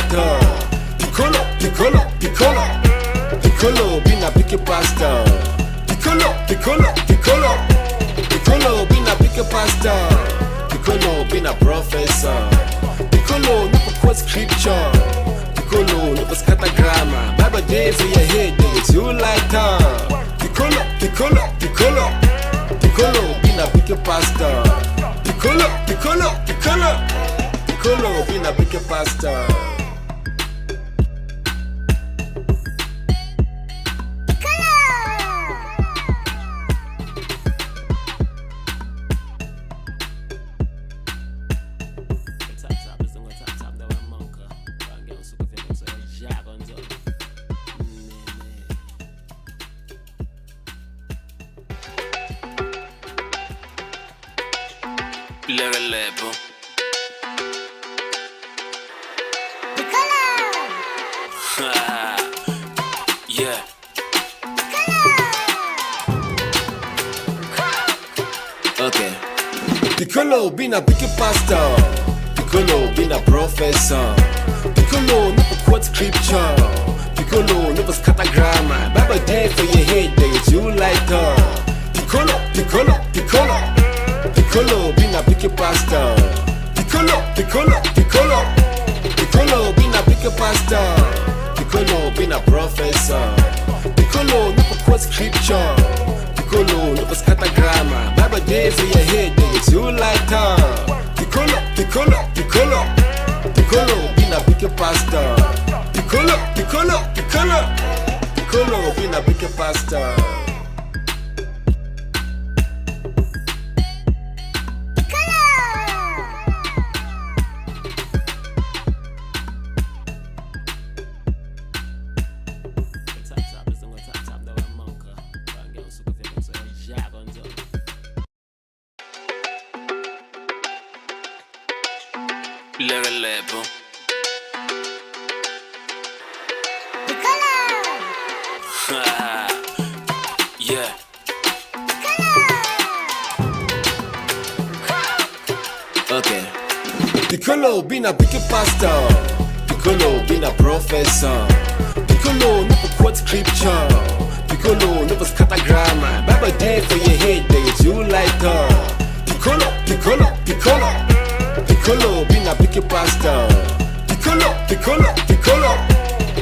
lighter. Piccolo, piccolo, piccolo. Piccolo, bina picche pasta. Piccolo, piccolo, piccolo. Piccolo, bina picche pasta. Piccolo, bina professor. Piccolo, no for quote scripture. Piccolo, no for scatter grammar. Bible days in your head, it's you lighter. Piccolo, piccolo, piccolo. Piccolo, bina picche pasta. Piccolo, piccolo, piccolo. Piccolo, bina picche pasta. Level. Yeah. Okay. Piccolo, bina picche pasta. Piccolo, bina professor. Piccolo, no for quote scripture. Piccolo, no for scatter grammar. Bible day for your head, it's you lighter. Piccolo, piccolo, piccolo. Piccolo, bina picche pasta. Piccolo, piccolo, piccolo. Piccolo, bina picche pasta. Piccolo, bina professor. Piccolo, no for quote scripture. Piccolo, no for scatter grammar. Bible days in your head, it's you lighter. Piccolo, piccolo, piccolo. Piccolo, bina picche pasta. Piccolo, piccolo, piccolo. Piccolo, bina picche pasta. Level. Yeah. Okay. Piccolo, bina picche pasta. Piccolo, bina professor. Piccolo, no for quote scripture. Piccolo, no for scatter grammar. Bible day for your head, it's you lighter. Piccolo, piccolo, piccolo. Piccolo, bina picche pasta. Piccolo, piccolo, piccolo.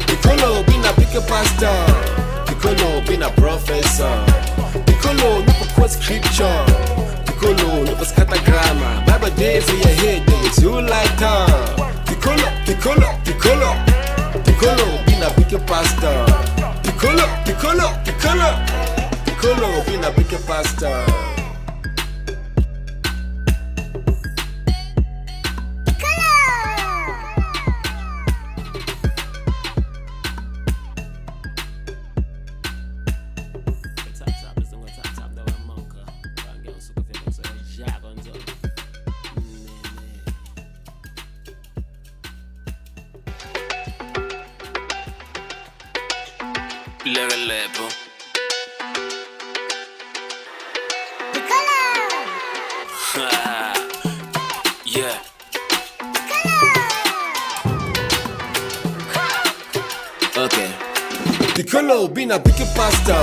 Piccolo, bina picche pasta. Piccolo, bina professor. Piccolo, no for quote scripture. Piccolo, no for scatter grammar. Bible days in your head, it's you lighter. Piccolo, piccolo, piccolo. Piccolo, bina picche pasta. Piccolo, piccolo, piccolo. Piccolo, bina picche pasta. Level. Yeah. Okay. Piccolo, bina picche pasta.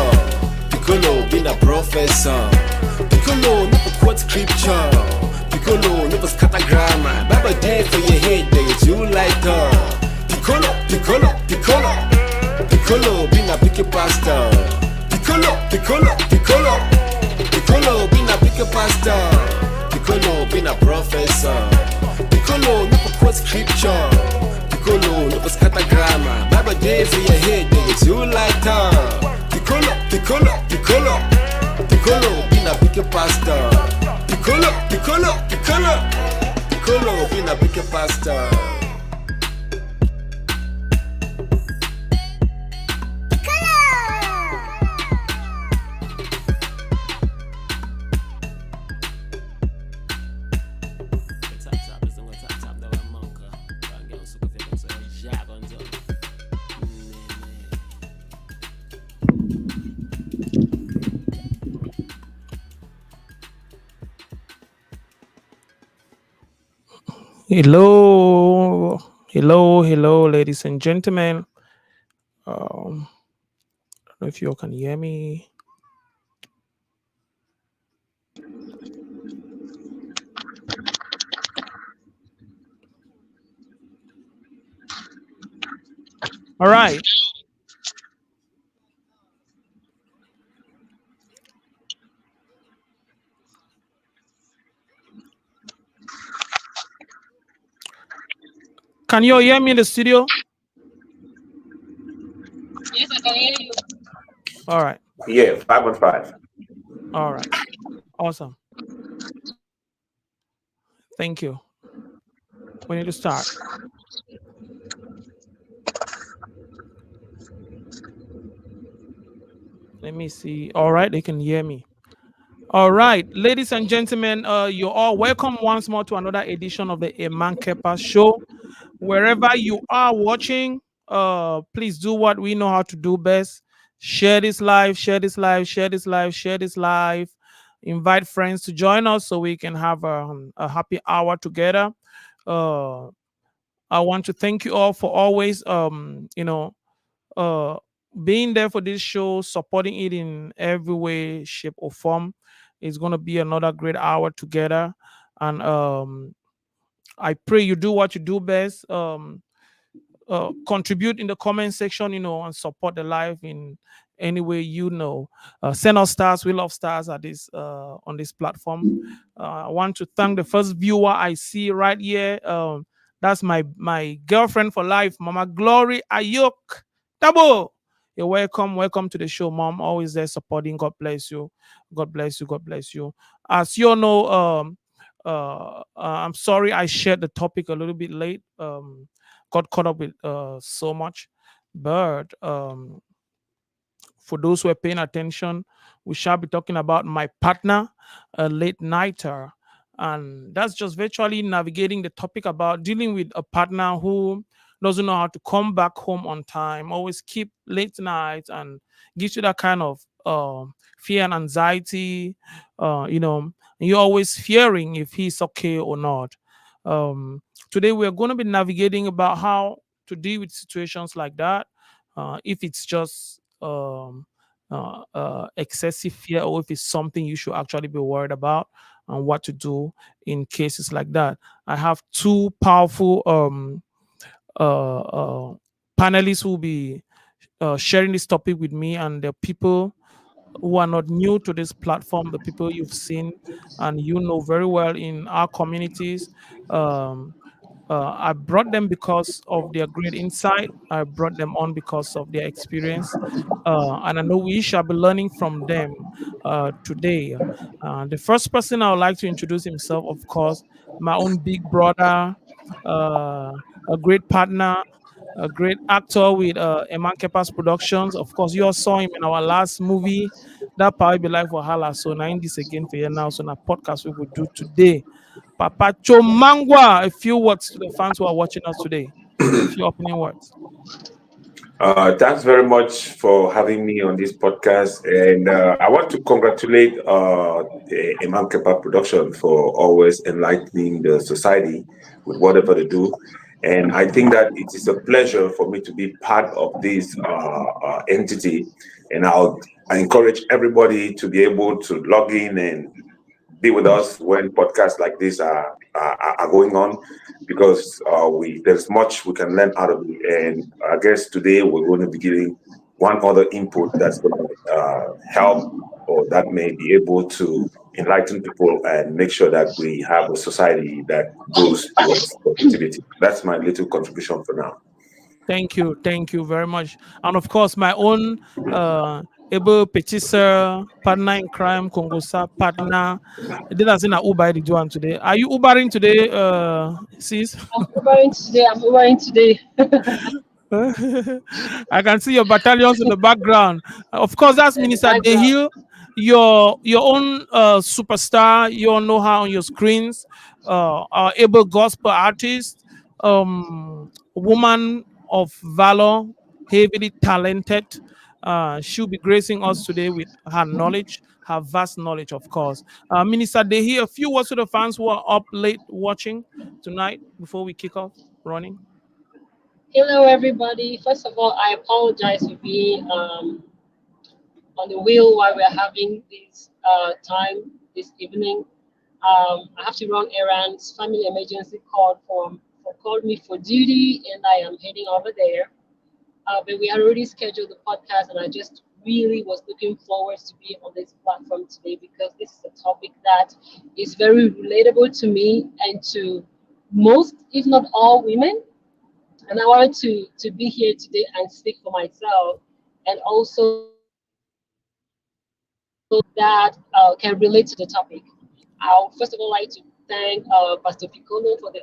Piccolo, bina professor. Piccolo, no for quote scripture. Piccolo, no for scatter grammar. Bible day for your head, it's you lighter. Piccolo, piccolo, piccolo. Piccolo, bina picche pasta. Piccolo, piccolo, piccolo. Piccolo, bina picche pasta. Piccolo, bina professor. Piccolo, no for quote scripture. Piccolo, no for scatter grammar. Bible days in your head, it's you lighter. Piccolo, piccolo, piccolo. Piccolo, bina picche pasta. Piccolo, piccolo, piccolo. Piccolo, bina picche pasta. Hello, Hello, hello, ladies and gentlemen. I don't know if you all can hear me. All right. Can you all hear me in the studio? Yes, I can hear you. All right. Yeah, 5 on 5. All right. Awesome. Thank you. We need to start. Let me see. All right. They can hear me. All right. Ladies and gentlemen, you're all welcome once more to another edition of the Eman Kepa Show. Wherever you are watching, please do what we know how to do best. Share this live, share this live, share this live, share this live. Invite friends to join us so we can have a happy hour together. uh I want to thank you all for always uh being there for this show, supporting it in every way, shape, or form. It's gonna be another great hour together. And I pray you do what you do best. Contribute in the comment section, and support the live in any way send us stars. We love stars at this on this platform. I want to thank the first viewer I see right here. That's my girlfriend for life, Mama Glory Ayuk Tabo. You're welcome to the show, Mom. Always there supporting. God bless you. God bless you. God bless you. As you all know, I'm sorry I shared the topic a little bit late. Got caught up with so much. But for those who are paying attention, we shall be talking about my partner, a late nighter. And that's just virtually navigating the topic about dealing with a partner who doesn't know how to come back home on time, always keep late nights, and gives you that kind of fear and anxiety. And you're always fearing if he's okay or not. Um, Today, we're going to be navigating about how to deal with situations like that, if it's just excessive fear, or if it's something you should actually be worried about, and what to do in cases like that. I have two powerful panelists who will be sharing this topic with me, and the people who are not new to this platform, the people you've seen and very well in our communities. Um, I brought them because of their great insight. I brought them on because of their experience. And I know we shall be learning from them today. The first person I would like to introduce himself, of course, my own big brother, uh, a great partner, a great actor with Eman Kepa's Productions. Of course, you all saw him in our last movie, That Power Be Life for Hala. So now in this again for you now. So now podcast we will do today. Papa Chomangwa, a few words to the fans who are watching us today. A few opening words. Thanks very much for having me on this podcast. And I want to congratulate Imam Kepa Production for always enlightening the society with whatever they do. And I think that it is a pleasure for me to be part of this entity. And I encourage everybody to be able to log in and be with us when podcasts like this are going on, because we there's much we can learn out of it. And I guess today we're going to be giving one other input that's going to help, or that may be able to enlighten people and make sure that we have a society that goes towards positivity. That's my little contribution for now. Thank you very much. And of course, my own able petitioner, partner in crime, Congosa partner. Did I say na Uber did you want today? Are you Ubering today, sis? I'm Ubering today. I'm Ubering today. I can see your battalions in the background. Of course, that's In the Minister background. Dehil, your own superstar. You all know her on your screens. Our able gospel artist, woman of valor, heavily talented. She'll be gracing us today with her knowledge, her vast knowledge, of course. Minister Dehi, a few words to the fans who are up late watching tonight before we kick off running. Hello, everybody. First of all, I apologize for being on the wheel while we're having this time this evening. I have to run errands. Family emergency called me for duty, and I am heading over there. But we had already scheduled the podcast, and I just really was looking forward to be on this platform today because this is a topic that is very relatable to me and to most, if not all, women. And I wanted to be here today and speak for myself and also that can relate to the topic. I would first of all like to thank Pastor Piccolo for the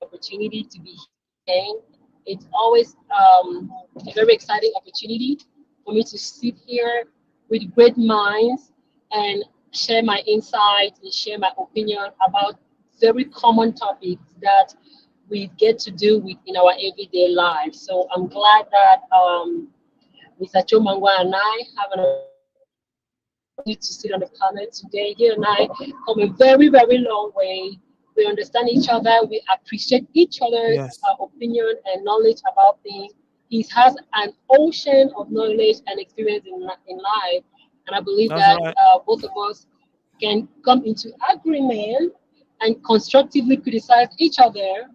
opportunity to be here again. It's always a very exciting opportunity for me to sit here with great minds and share my insights and share my opinion about very common topics that we get to deal with in our everyday lives. So I'm glad that Mr. Chomangwa and I have an opportunity to sit on the panel today. He and I come a very, very long way. We understand each other. We appreciate each other's Yes, opinion and knowledge about things. He has an ocean of knowledge and experience in life. And I believe that's that right. both of us can come into agreement and constructively criticize each other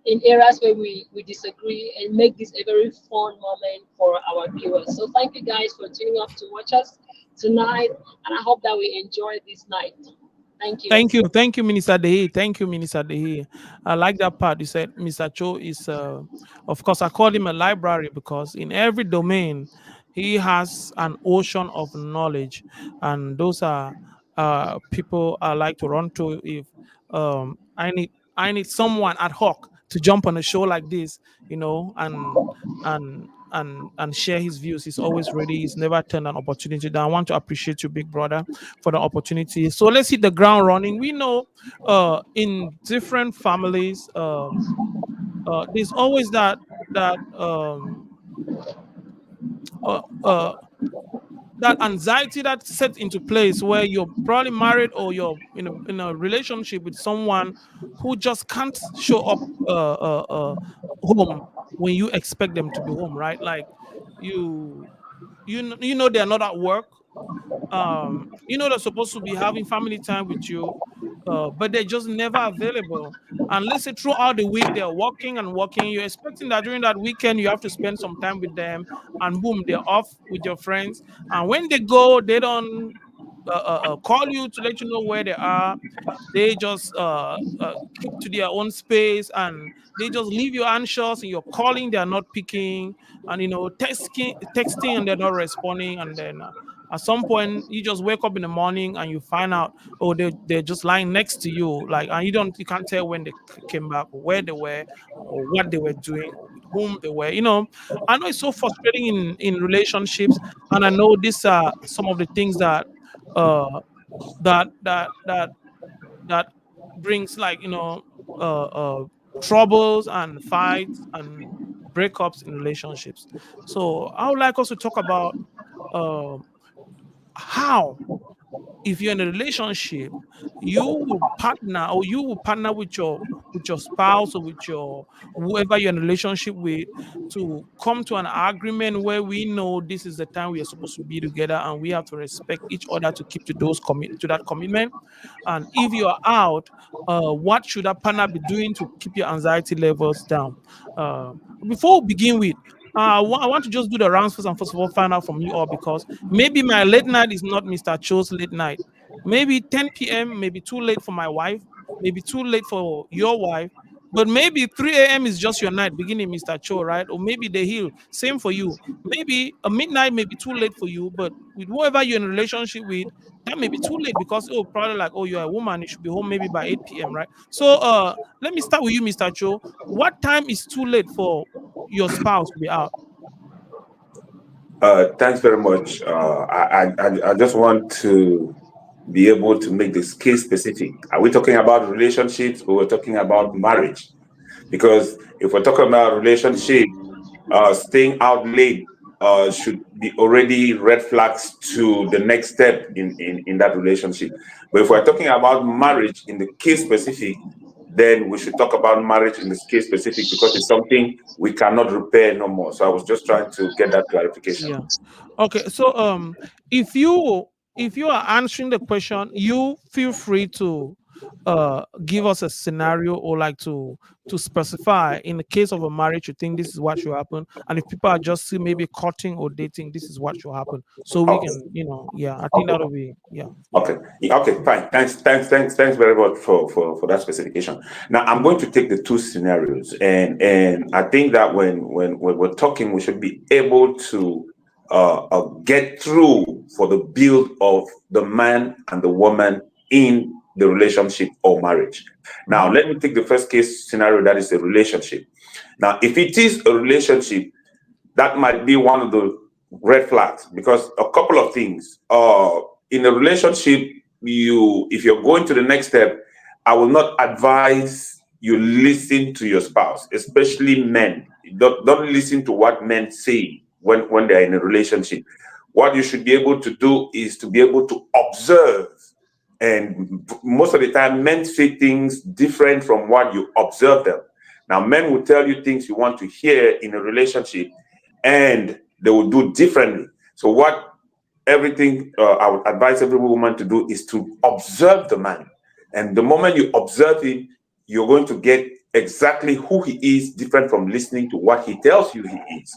in areas where we disagree and make this a very fun moment for our viewers. So thank you guys for tuning up to watch us tonight, and I hope that we enjoy this night. Thank you. Thank you, Minister Dehi. Thank you, Minister Dehi. I like that part. You said Mr. Cho is, of course, I call him a library because in every domain he has an ocean of knowledge, and those are people I like to run to if I need someone ad hoc to jump on a show like this, and share his views. He's always ready. He's never turned an opportunity down. I want to appreciate you, big brother, for the opportunity. So let's hit the ground running. We know in different families, there's always that uh, uh, that anxiety that sets into place where you're probably married or you're in a relationship with someone who just can't show up home when you expect them to be home, right? Like you you know they're not at work, they're supposed to be having family time with you, but they're just never available. And let's say throughout the week they're working and working, you're expecting that during that weekend you have to spend some time with them, and boom, they're off with your friends. And when they go, they don't call you to let you know where they are. They just keep to their own space, and they just leave you anxious, and you're calling, they're not picking, and texting and they're not responding. And then at some point you just wake up in the morning and you find out, oh, they're just lying next to you, like, and you can't tell when they came back, or where they were, or what they were doing, or with whom they were. I know it's so frustrating in relationships, and I know these are some of the things that uh that that that that brings, like, troubles and fights and breakups in relationships. So I would like us to talk about uh, how, if you're in a relationship, you will partner with your spouse or with your whoever you're in a relationship with, to come to an agreement where we know this is the time we are supposed to be together, and we have to respect each other to keep to that commitment. And if you are out, what should that partner be doing to keep your anxiety levels down? Before we begin with, I want to just do the rounds first, and first of all find out from you all, because maybe my late night is not Mr. Cho's late night. Maybe 10 p.m. maybe too late for my wife, maybe too late for your wife, but maybe 3 a.m. is just your night beginning, Mr. Cho, right? Or maybe the hill, same for you. Maybe a midnight may be too late for you, but with whoever you're in a relationship with, that may be too late because, oh, probably like, oh, you're a woman, you should be home maybe by 8 p.m., right? So let me start with you, Mr. Cho. What time is too late for your spouse to be out? Thanks very much. I just want to be able to make this case specific. Are we talking about relationships, or we're talking about marriage? Because if we're talking about relationship, staying out late should be already red flags to the next step in that relationship. But if we're talking about marriage in the case specific, then we should talk about marriage in this case specific because it's something we cannot repair no more. So I was just trying to get that clarification. Yeah. Okay. So if you are answering the question, you feel free to give us a scenario, or like to specify in the case of a marriage you think this is what should happen, and if people are just still maybe courting or dating, this is what should happen, so we Okay. can, yeah, I think Okay. that'll be, yeah. Okay. Okay. Fine. Thanks very much for that specification. Now I'm going to take the two scenarios, and I think that when we're talking, we should be able to get through for the build of the man and the woman in the relationship or marriage. Now let me take the first case scenario, that is a relationship. Now, if it is a relationship, that might be one of the red flags because a couple of things. In a relationship, if you're going to the next step, I will not advise you listen to your spouse, especially men. Don't listen to what men say when they're in a relationship. What you should be able to do is to be able to observe. And most of the time, men say things different from what you observe them. Now, men will tell you things you want to hear in a relationship, and they will do differently. So what I would advise every woman to do is to observe the man. And the moment you observe him, you're going to get exactly who he is, different from listening to what he tells you he is.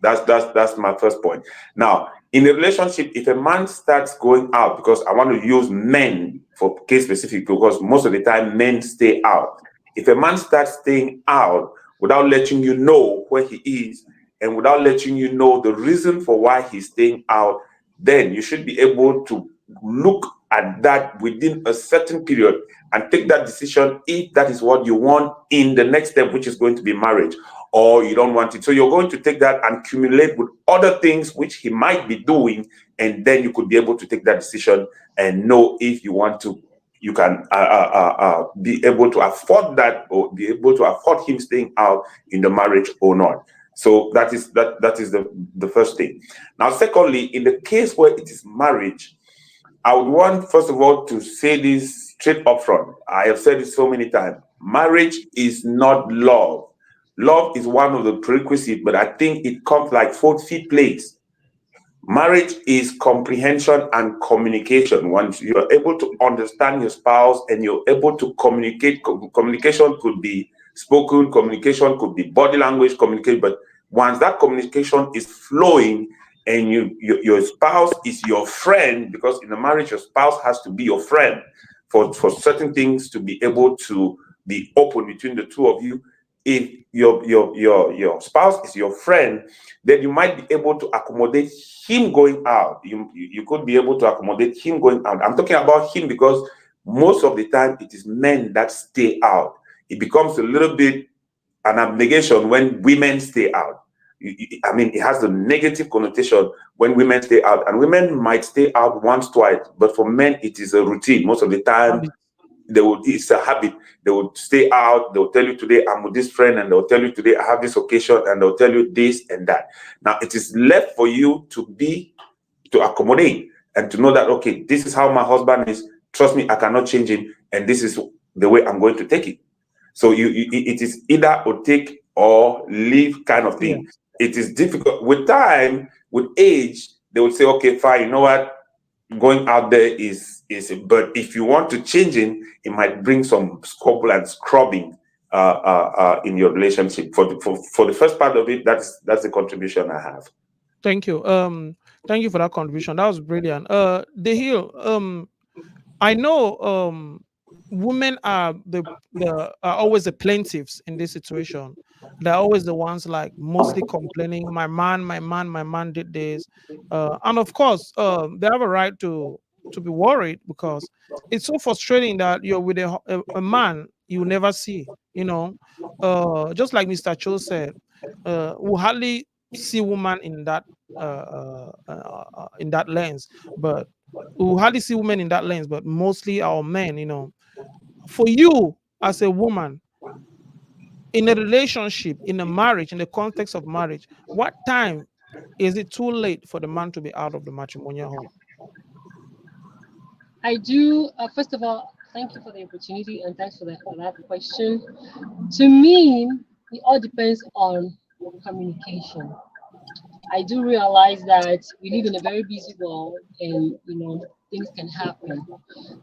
That's my first point. Now, in a relationship, if a man starts going out, because I want to use men for case specific, because most of the time men stay out. If a man starts staying out without letting you know where he is, and without letting you know the reason for why he's staying out, then you should be able to look at that within a certain period and take that decision if that is what you want in the next step, which is going to be marriage, or you don't want it. So you're going to take that and accumulate with other things which he might be doing, and then you could be able to take that decision and know if you want to, you can be able to afford that, or be able to afford him staying out in the marriage or not. So that is the first thing. Now, secondly, in the case where it is marriage, I would want, first of all, to say this straight up front. I have said it so many times. Marriage is not love. Love is one of the prerequisites, but I think it comes like fourth, fifth place. Marriage is comprehension and communication. Once you are able to understand your spouse and you're able to communicate, communication could be spoken, communication could be body language, communicate. But once that communication is flowing and your spouse is your friend, because in a marriage, your spouse has to be your friend for certain things to be able to be open between the two of you. If your spouse is your friend, then you might be able to accommodate him going out. You could be able to accommodate him going out. I'm talking about him because most of the time it is men that stay out. It becomes a little bit an abnegation when women stay out. I mean, it has a negative connotation when women stay out, and women might stay out once, twice, but for men it is a routine. Most of the time, it's a habit. They will stay out, they'll tell you today I'm with this friend, and they'll tell you today I have this occasion, and they'll tell you this and that. Now it is left for you to accommodate and to know that, okay, this is how my husband is. Trust me, I cannot change him, and this is the way I'm going to take it. So it is either or take or leave kind of thing. Yeah. It is difficult with time, with age. They would say, okay, fine, you know what, going out there is, but if you want to change him, it might bring some squabble and scrubbing in your relationship. For the first part of it, that's the contribution I have. Thank you. Thank you for that contribution. That was brilliant. The Hill, I know women are are always the plaintiffs in this situation. They're always the ones like mostly complaining, my man did this. And of course, they have a right to be worried, because it's so frustrating that you're with a man you never see, just like Mr. Cho said, we hardly see women in that lens, but we hardly see women in that lens, but mostly our men. For you as a woman in a relationship, in a marriage, in the context of marriage, what time is it too late for the man to be out of the matrimonial home? I do, first of all, Thank you for the opportunity and thanks for that question. To me, it all depends on communication. I do realize that we live in a very busy world and things can happen.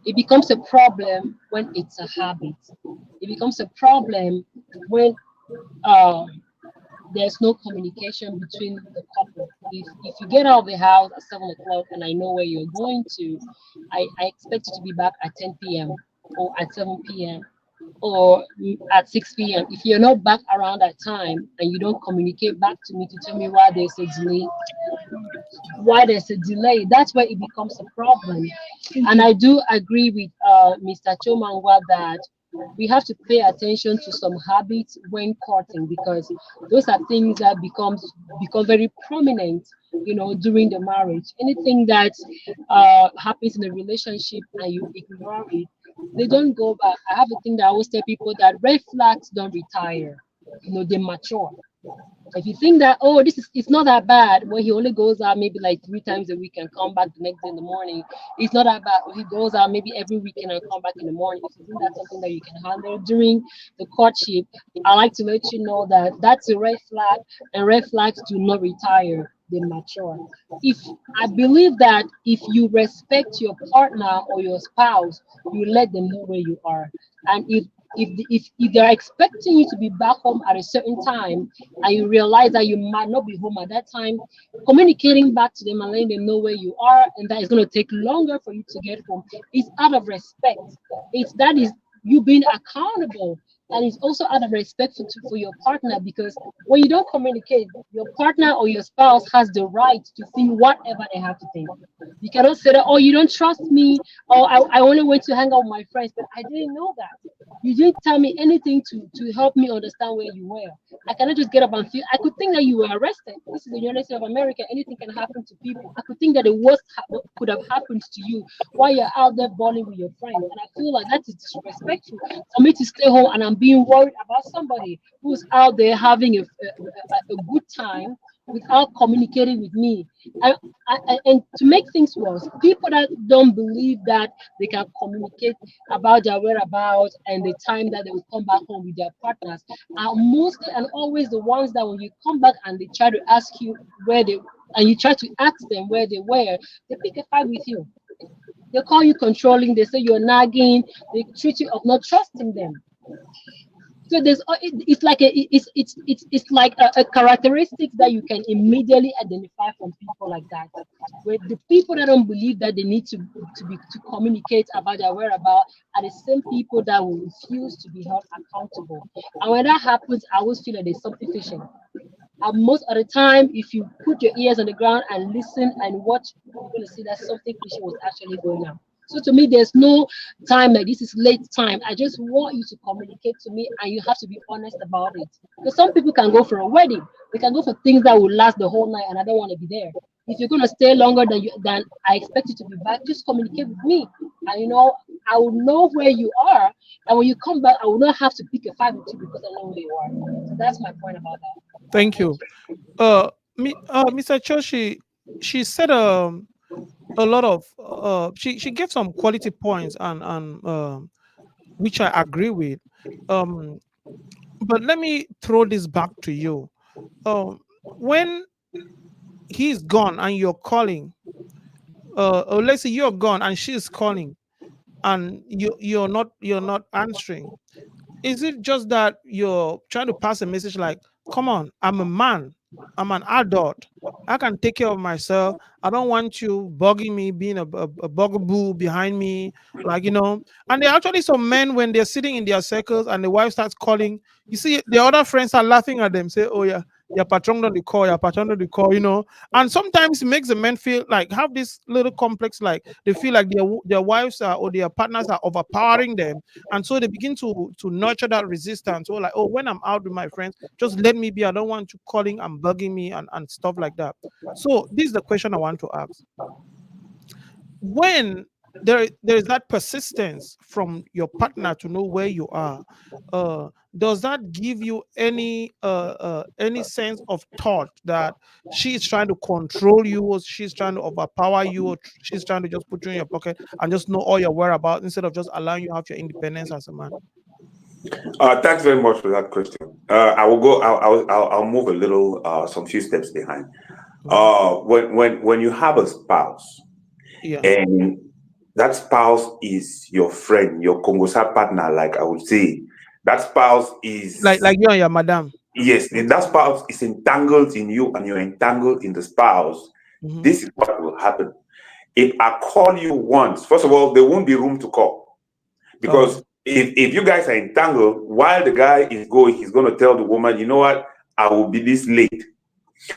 It becomes a problem when it's a habit. It becomes a problem when uh, there's no communication between the couple. If you get out of the house at 7 o'clock and I know where you're going to, I expect you to be back at 10 p.m. or at 7 p.m. or at 6 p.m. If you're not back around that time and you don't communicate back to me to tell me why there's a delay, that's where it becomes a problem. And I do agree with Mr. Chomangwa that we have to pay attention to some habits when courting because those are things that become very prominent, during the marriage. Anything that happens in a relationship and you ignore it, they don't go back. I have a thing that I always tell people that red flags don't retire. They mature. If you think that, oh, this is it's not that bad, well, he only goes out maybe like 3 times a week and come back the next day in the morning. It's not that bad. Or he goes out maybe every weekend and come back in the morning. If you think that's something that you can handle during the courtship, I like to let you know that that's a red flag, and red flags do not retire. They mature. If I believe that if you respect your partner or your spouse, you let them know where you are. And if they're expecting you to be back home at a certain time and you realize that you might not be home at that time, communicating back to them and letting them know where you are and that it's going to take longer for you to get home is out of respect. That is you being accountable, and it's also out of respect for your partner, because when you don't communicate, your partner or your spouse has the right to think whatever they have to think. You cannot say that, oh, you don't trust me, or I only went to hang out with my friends, but I didn't know that. You didn't tell me anything to help me understand where you were. I cannot just get up and feel. I could think that you were arrested. This is the United States of America. Anything can happen to people. I could think that the worst could have happened to you while you're out there balling with your friends. And I feel like that is disrespectful for me to stay home and I'm being worried about somebody who's out there having a good time without communicating with me. And to make things worse, people that don't believe that they can communicate about their whereabouts and the time that they will come back home with their partners are mostly and always the ones that when you come back and they try to ask you where they and you try to ask them where they were, they pick a fight with you. They call you controlling, they say you're nagging, they treat you of not trusting them. So it's like it's like a characteristic that you can immediately identify from people like that. Where the people that don't believe that they need to communicate about their whereabouts are the same people that will refuse to be held accountable. And when that happens, I always feel that there's something fishy. And most of the time, if you put your ears on the ground and listen and watch, you're going to see that something fishy was actually going on. So to me, there's no time like this is late time. I just want you to communicate to me and you have to be honest about it. Because some people can go for a wedding. They can go for things that will last the whole night and I don't want to be there. If you're gonna stay longer than I expect you to be back, just communicate with me. And I will know where you are. And when you come back, I will not have to pick a fight with you because I know where you are. So that's my point about that. Thank you. Mr. Cho, she said a lot of she gave some quality points and which I agree with. Um, but let me throw this back to you. When he's gone and you're calling, or let's say you're gone and she's calling, and you're not answering, is it just that you're trying to pass a message like, come on, I'm a man, I'm an adult, I can take care of myself, I don't want you bugging me, being a bugaboo behind me, like, and there are actually some men when they're sitting in their circles and the wife starts calling, you see the other friends are laughing at them, say, oh yeah, your patron on the call, your patron on the call, and sometimes it makes the men feel like have this little complex, like they feel like their wives are, or their partners are overpowering them, and so they begin to nurture that resistance. Or like, oh, when I'm out with my friends, just let me be. I don't want you calling and bugging me and stuff like that. So this is the question I want to ask. When there is that persistence from your partner to know where you are. Does that give you any sense of thought that she is trying to control you, or she's trying to overpower you, or she's trying to just put you in your pocket and just know all your whereabouts instead of just allowing you to have your independence as a man? Thanks very much for that question. I will go. I'll move a little, some few steps behind. Mhm. When you have a spouse, Yeah, and that spouse is your friend, your Kongosa partner, like I would say, that spouse is, like you and your madam. yes, and that spouse is entangled in you, and you're entangled in the spouse. Hmm. This is what will happen. If I call you once, first of all, there won't be room to call. Okay. Because if you guys are entangled, while the guy is going, he's going to tell the woman, you know what, I will be this late.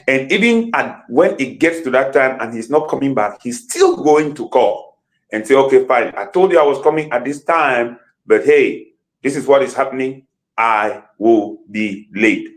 And even when it gets to that time and he's not coming back, he's still going to call and say, okay, fine. I told you I was coming at this time, but hey, this is what is happening. I will be late.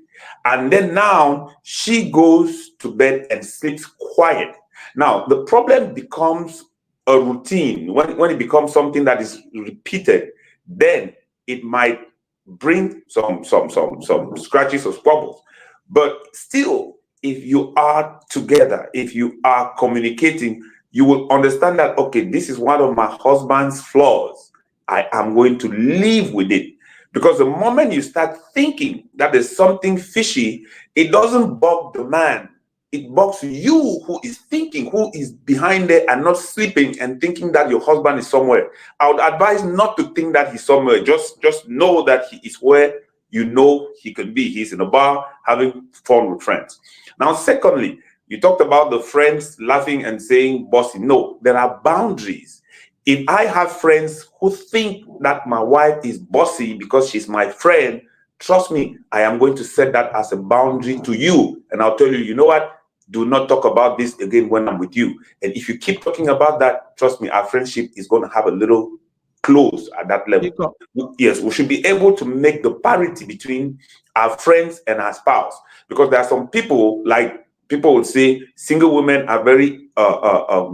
And then now she goes to bed and sleeps quiet. Now, the problem becomes a routine. When it becomes something that is repeated, then it might bring some scratches or squabbles. But still, if you are together, if you are communicating, you will understand that, okay, this is one of my husband's flaws. I am going to live with it. Because the moment you start thinking that there's something fishy, it doesn't bug the man. It bugs you, who is thinking, who is behind there and not sleeping and thinking that your husband is somewhere. I would advise not to think that he's somewhere. Just know that he is where you know he can be. He's in a bar having fun with friends. Now, secondly, you talked about the friends laughing and saying bossy. No, there are boundaries. If I have friends who think that my wife is bossy because she's my friend, trust me, I am going to set that as a boundary to you. And I'll tell you, you know what? Do not talk about this again when I'm with you. And if you keep talking about that, trust me, our friendship is going to have a little close at that level. Because Yes, we should be able to make the parity between our friends and our spouse, because there are some people, like people would say single women are very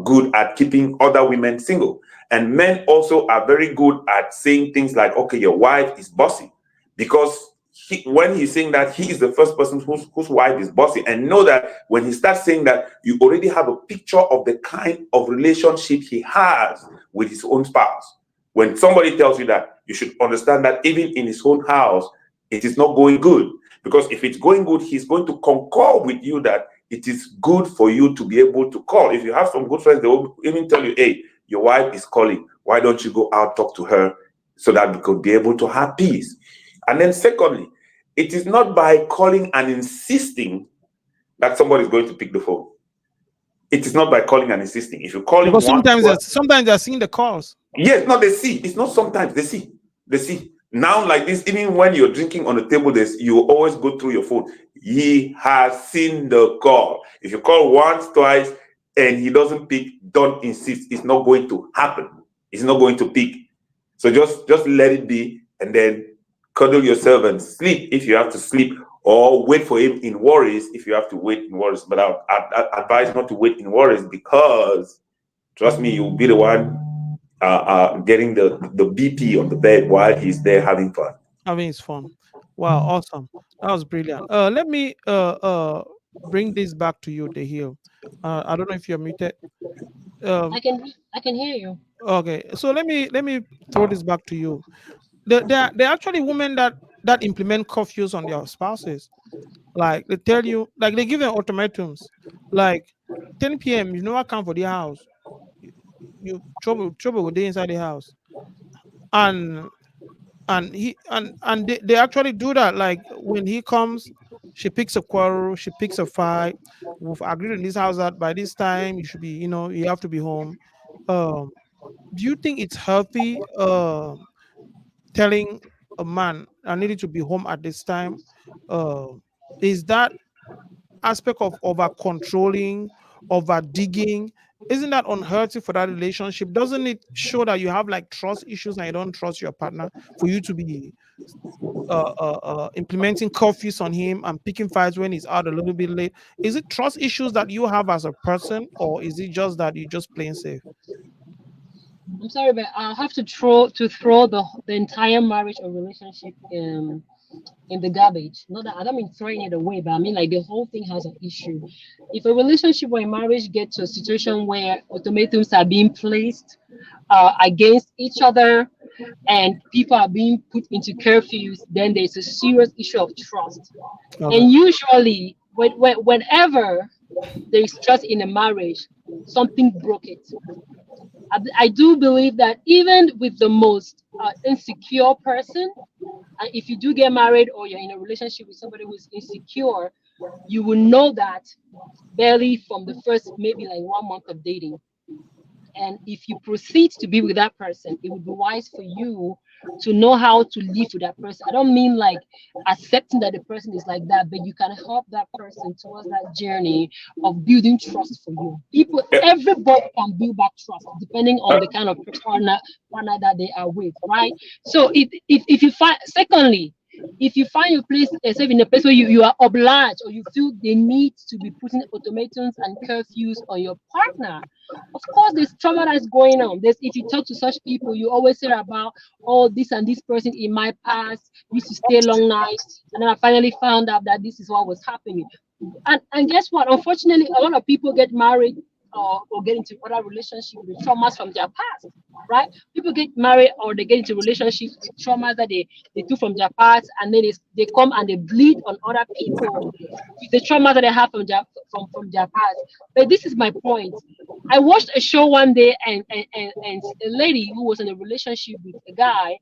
good at keeping other women single, and men also are very good at saying things like, okay, your wife is bossy, because when he's saying that, he is the first person whose wife is bossy, and know that when he starts saying that, you already have a picture of the kind of relationship he has with his own spouse. When somebody tells you that, you should understand that even in his own house, it is not going good. Because if it's going good, he's going to concur with you that it is good for you to be able to call. If you have some good friends, they will even tell you, hey, your wife is calling. Why don't you go out, talk to her, so that we could be able to have peace? And then secondly, it is not by calling and insisting that somebody is going to pick the phone. It is not by calling and insisting. If you call him once, sometimes they're seeing the calls. yes, no, they see. It's not sometimes, they see. They see. Now, like this, even when you're drinking on the table, you always go through your phone. He has seen the call. If you call once, twice, and he doesn't pick, don't insist. It's not going to happen. It's not going to pick. So just let it be, and then cuddle yourself and sleep if you have to sleep, or wait for him in worries if you have to wait in worries. But I advise not to wait in worries, because trust me, you'll be the one getting the BP on the bed while he's there having fun. I mean, it's fun. Wow, awesome. That was brilliant. Let me bring this back to you, Dehil. I don't know if you're muted. Um, I can hear you. okay, so let me throw this back to you. There are actually women that implement curfews on their spouses. Like they tell you, like they give them ultimatums, like 10 p.m. You never come for the house. You trouble will be inside the house, and they actually do that. Like when he comes, she picks a quarrel, she picks a fight. We've agreed in this house that by this time you should be, you have to be home. Um, do you think it's healthy? Telling a man I needed to be home at this time. Uh, is that aspect of over controlling, over digging? Isn't that unhealthy for that relationship? Doesn't it show that you have like trust issues and you don't trust your partner for you to be implementing curfews on him and picking fights when he's out a little bit late? Is it trust issues that you have as a person, or is it just that you're just playing safe? I'm sorry, but I'll have to throw the entire marriage or relationship in the garbage. Not that I don't mean throwing it away, but I mean like the whole thing has an issue. If a relationship or a marriage gets to a situation where ultimatums are being placed against each other and people are being put into curfews, then there's a serious issue of trust. Okay. And usually, whenever there is trust in a marriage, something broke it. I do believe that even with the most insecure person, if you do get married or you're in a relationship with somebody who's insecure, you will know that barely from the first maybe like 1 month of dating. And if you proceed to be with that person, it would be wise for you to know how to live with that person. I don't mean like accepting that the person is like that, but you can help that person towards that journey of building trust for you. People, Yeah. everybody can build back trust depending on Uh, the kind of partner that they are with, right? So if you find, secondly, if you find yourself in a place where you are obliged or you feel the need to be putting ultimatums and curfews on your partner, of course, there's trauma that's going on. There's, if you talk to such people, you always hear about, oh, this and this person in my past used to stay long nights, and then I finally found out that this is what was happening. And guess what? Unfortunately, a lot of people get married or get into other relationships with traumas from their past, right? People get married or they get into relationships with traumas that they do from their past, and then they come and they bleed on other people with the trauma that they have from their past. But this is my point. I watched a show one day, and a lady who was in a relationship with a guy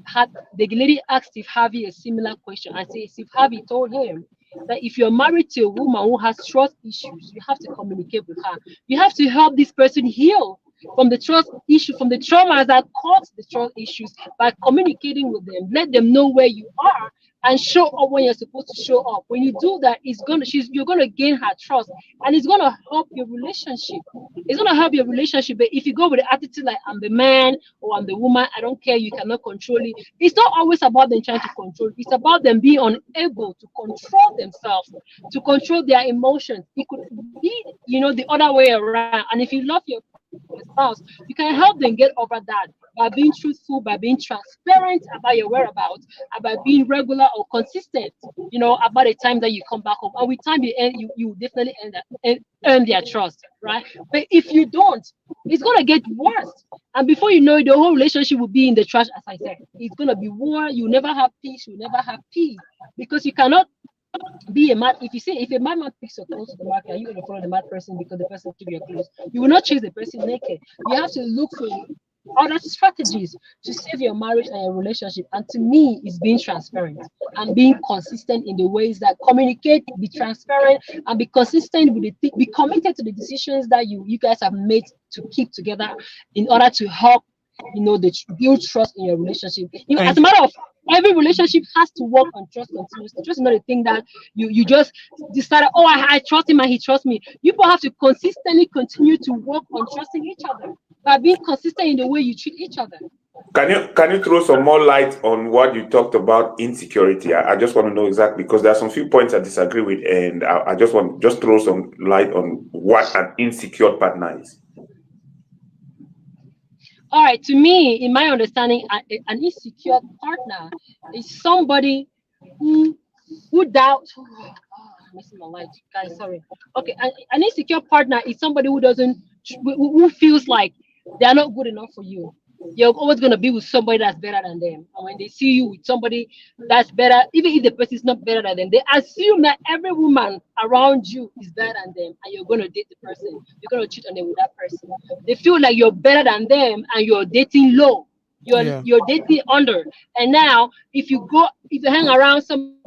had the lady asked Steve Harvey a similar question. I say Steve Harvey told him that if you're married to a woman who has trust issues, you have to communicate with her. You have to help this person heal from the trust issue, from the traumas that caused the trust issues by communicating with them. Let them know where you are and show up when you're supposed to show up. When you do that, you're gonna gain her trust, and it's gonna help your relationship. It's gonna help your relationship. But if you go with the attitude like I'm the man or I'm the woman, I don't care, you cannot control it. It's not always about them trying to control. It's about them being unable to control themselves, to control their emotions. It could be, the other way around. And if you love your spouse, you can help them get over that by being truthful, by being transparent about your whereabouts, about being regular or consistent, about the time that you come back home. And with time you definitely earn their trust, right? But if you don't, it's gonna get worse. And before you know it, the whole relationship will be in the trash, as I said. It's gonna be war, you never have peace, you never have peace. Because you cannot be a mad. If a madman picks your clothes to the market, are you going to follow the mad person because the person took your clothes? You will not chase the person naked. You have to look for other strategies to save your marriage and your relationship. And to me, it's being transparent and being consistent in the ways that communicate, be transparent, and be consistent with be committed to the decisions that you guys have made to keep together in order to help build trust in your relationship. As Thank a you. matter of fact, every relationship has to work on trust continuously. Just not a thing that you just decided, oh, I trust him and he trusts me. You have to consistently continue to work on trusting each other by being consistent in the way you treat each other. Can you throw some more light on what you talked about insecurity? I just want to know exactly, because there are some few points I disagree with, and I just want just throw some light on what an insecure partner is. All right, to me, in my understanding, an insecure partner is somebody who doubts. I'm missing my light, guys. Sorry. Okay, an insecure partner is somebody who feels like they are not good enough for you. You're always gonna be with somebody that's better than them, and when they see you with somebody that's better, even if the person is not better than them, they assume that every woman around you is better than them, and you're gonna date the person. You're gonna cheat on them with that person. They feel like you're better than them, and you're dating low. You're Yeah. you're dating under. And now, if you hang around somebody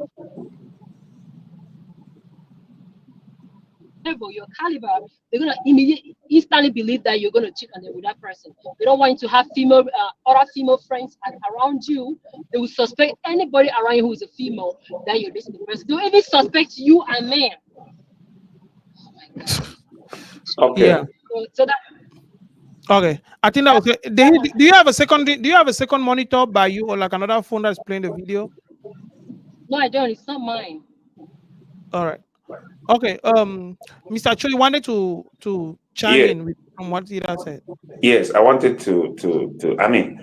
level, your caliber, they're gonna instantly believe that you're gonna cheat on them with that person. They don't want you to have other female friends around you. They will suspect anybody around you who is a female that you're dating the person. They'll even suspect you and men. Yeah. Okay. So that Okay. I think that was it. Do you have a second? Do you have a second monitor by you, or like another phone that's playing the video? no, I don't. It's not mine. All right. Okay. Mr. Cho, you wanted to chime Yeah, in with from what Ida said. yes, I wanted to. I mean,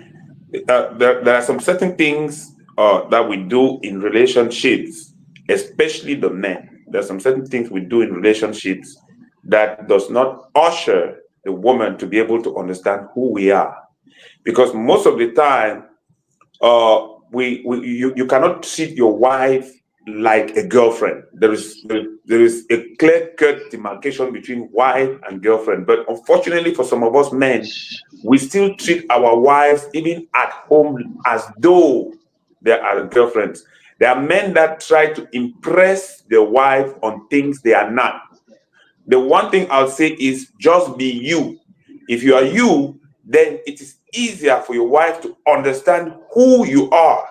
there are some certain things that we do in relationships, especially the men. There are some certain things we do in relationships that does not usher the woman to be able to understand who we are, because most of the time you cannot treat your wife like a girlfriend. There is a clear cut demarcation between wife and girlfriend. But unfortunately for some of us men, we still treat our wives even at home as though they are girlfriends. There are men that try to impress their wife on things they are not. The one thing I'll say is just be you. If you are you, then it is easier for your wife to understand who you are.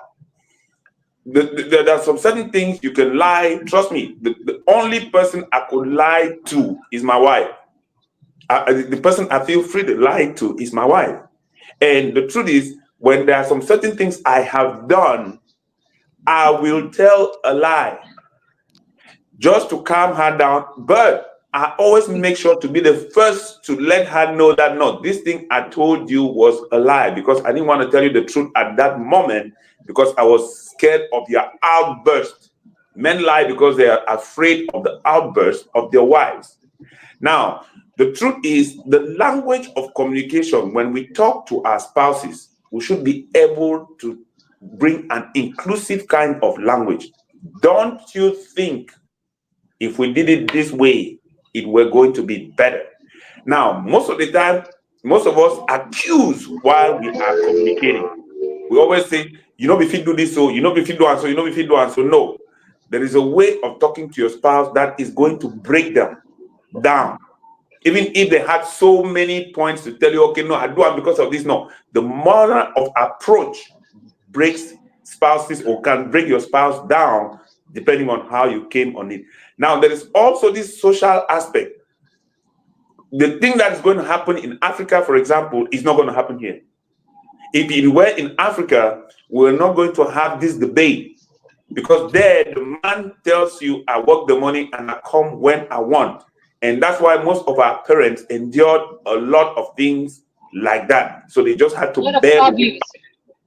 There are some certain things you can lie. Trust me, the only person I could lie to is my wife. The person I feel free to lie to is my wife. And the truth is, when there are some certain things I have done, I will tell a lie just to calm her down. But I always make sure to be the first to let her know that no, this thing I told you was a lie, because I didn't want to tell you the truth at that moment because I was scared of your outburst. Men lie because they are afraid of the outburst of their wives. Now, the truth is, the language of communication, when we talk to our spouses, we should be able to bring an inclusive kind of language. Don't you think if we did it this way, it were going to be better? Now, most of the time, most of us accuse while we are communicating. We always say, if you do this, so if you do and so, if you do and so. No, there is a way of talking to your spouse that is going to break them down. Even if they had so many points to tell you, okay, no, I do it because of this. No, the manner of approach breaks spouses, or can break your spouse down depending on how you came on it. Now, there is also this social aspect. The thing that is going to happen in Africa, for example, is not going to happen here. If it were in Africa, we're not going to have this debate, because there the man tells you, I work the money and I come when I want. And that's why most of our parents endured a lot of things like that. So they just had A to lot of bear with it abuse.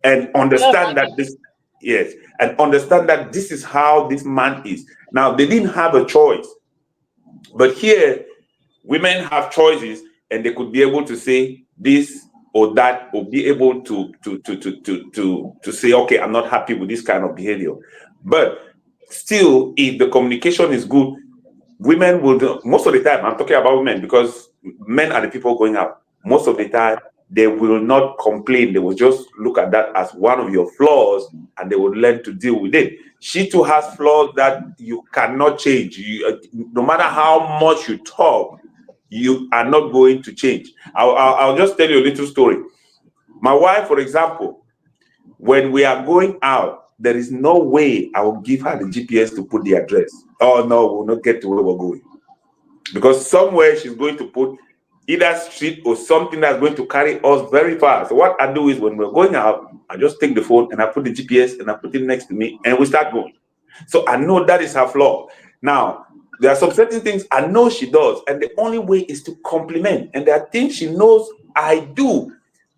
and A lot of understand that abuse. this, yes, and understand that this is how this man is. Now, they didn't have a choice. But here, women have choices, and they could be able to say this or that, or be able to say, okay, I'm not happy with this kind of behavior. But still, if the communication is good, women will do, most of the time, I'm talking about women because men are the people going out. Most of the time, they will not complain. They will just look at that as one of your flaws, and they will learn to deal with it. She too has flaws that you cannot change. No matter how much you talk, you are not going to change. I'll just tell you a little story. My wife, for example, when we are going out, there is no way I will give her the GPS to put the address. Oh no, we'll not get to where we're going, because somewhere she's going to put either street or something that's going to carry us very far. So what I do is, when we're going out, I just take the phone and I put the GPS and I put it next to me and we start going. So I know that is her flaw. Now, there are some certain things I know she does, and the only way is to compliment. And there are things she knows I do.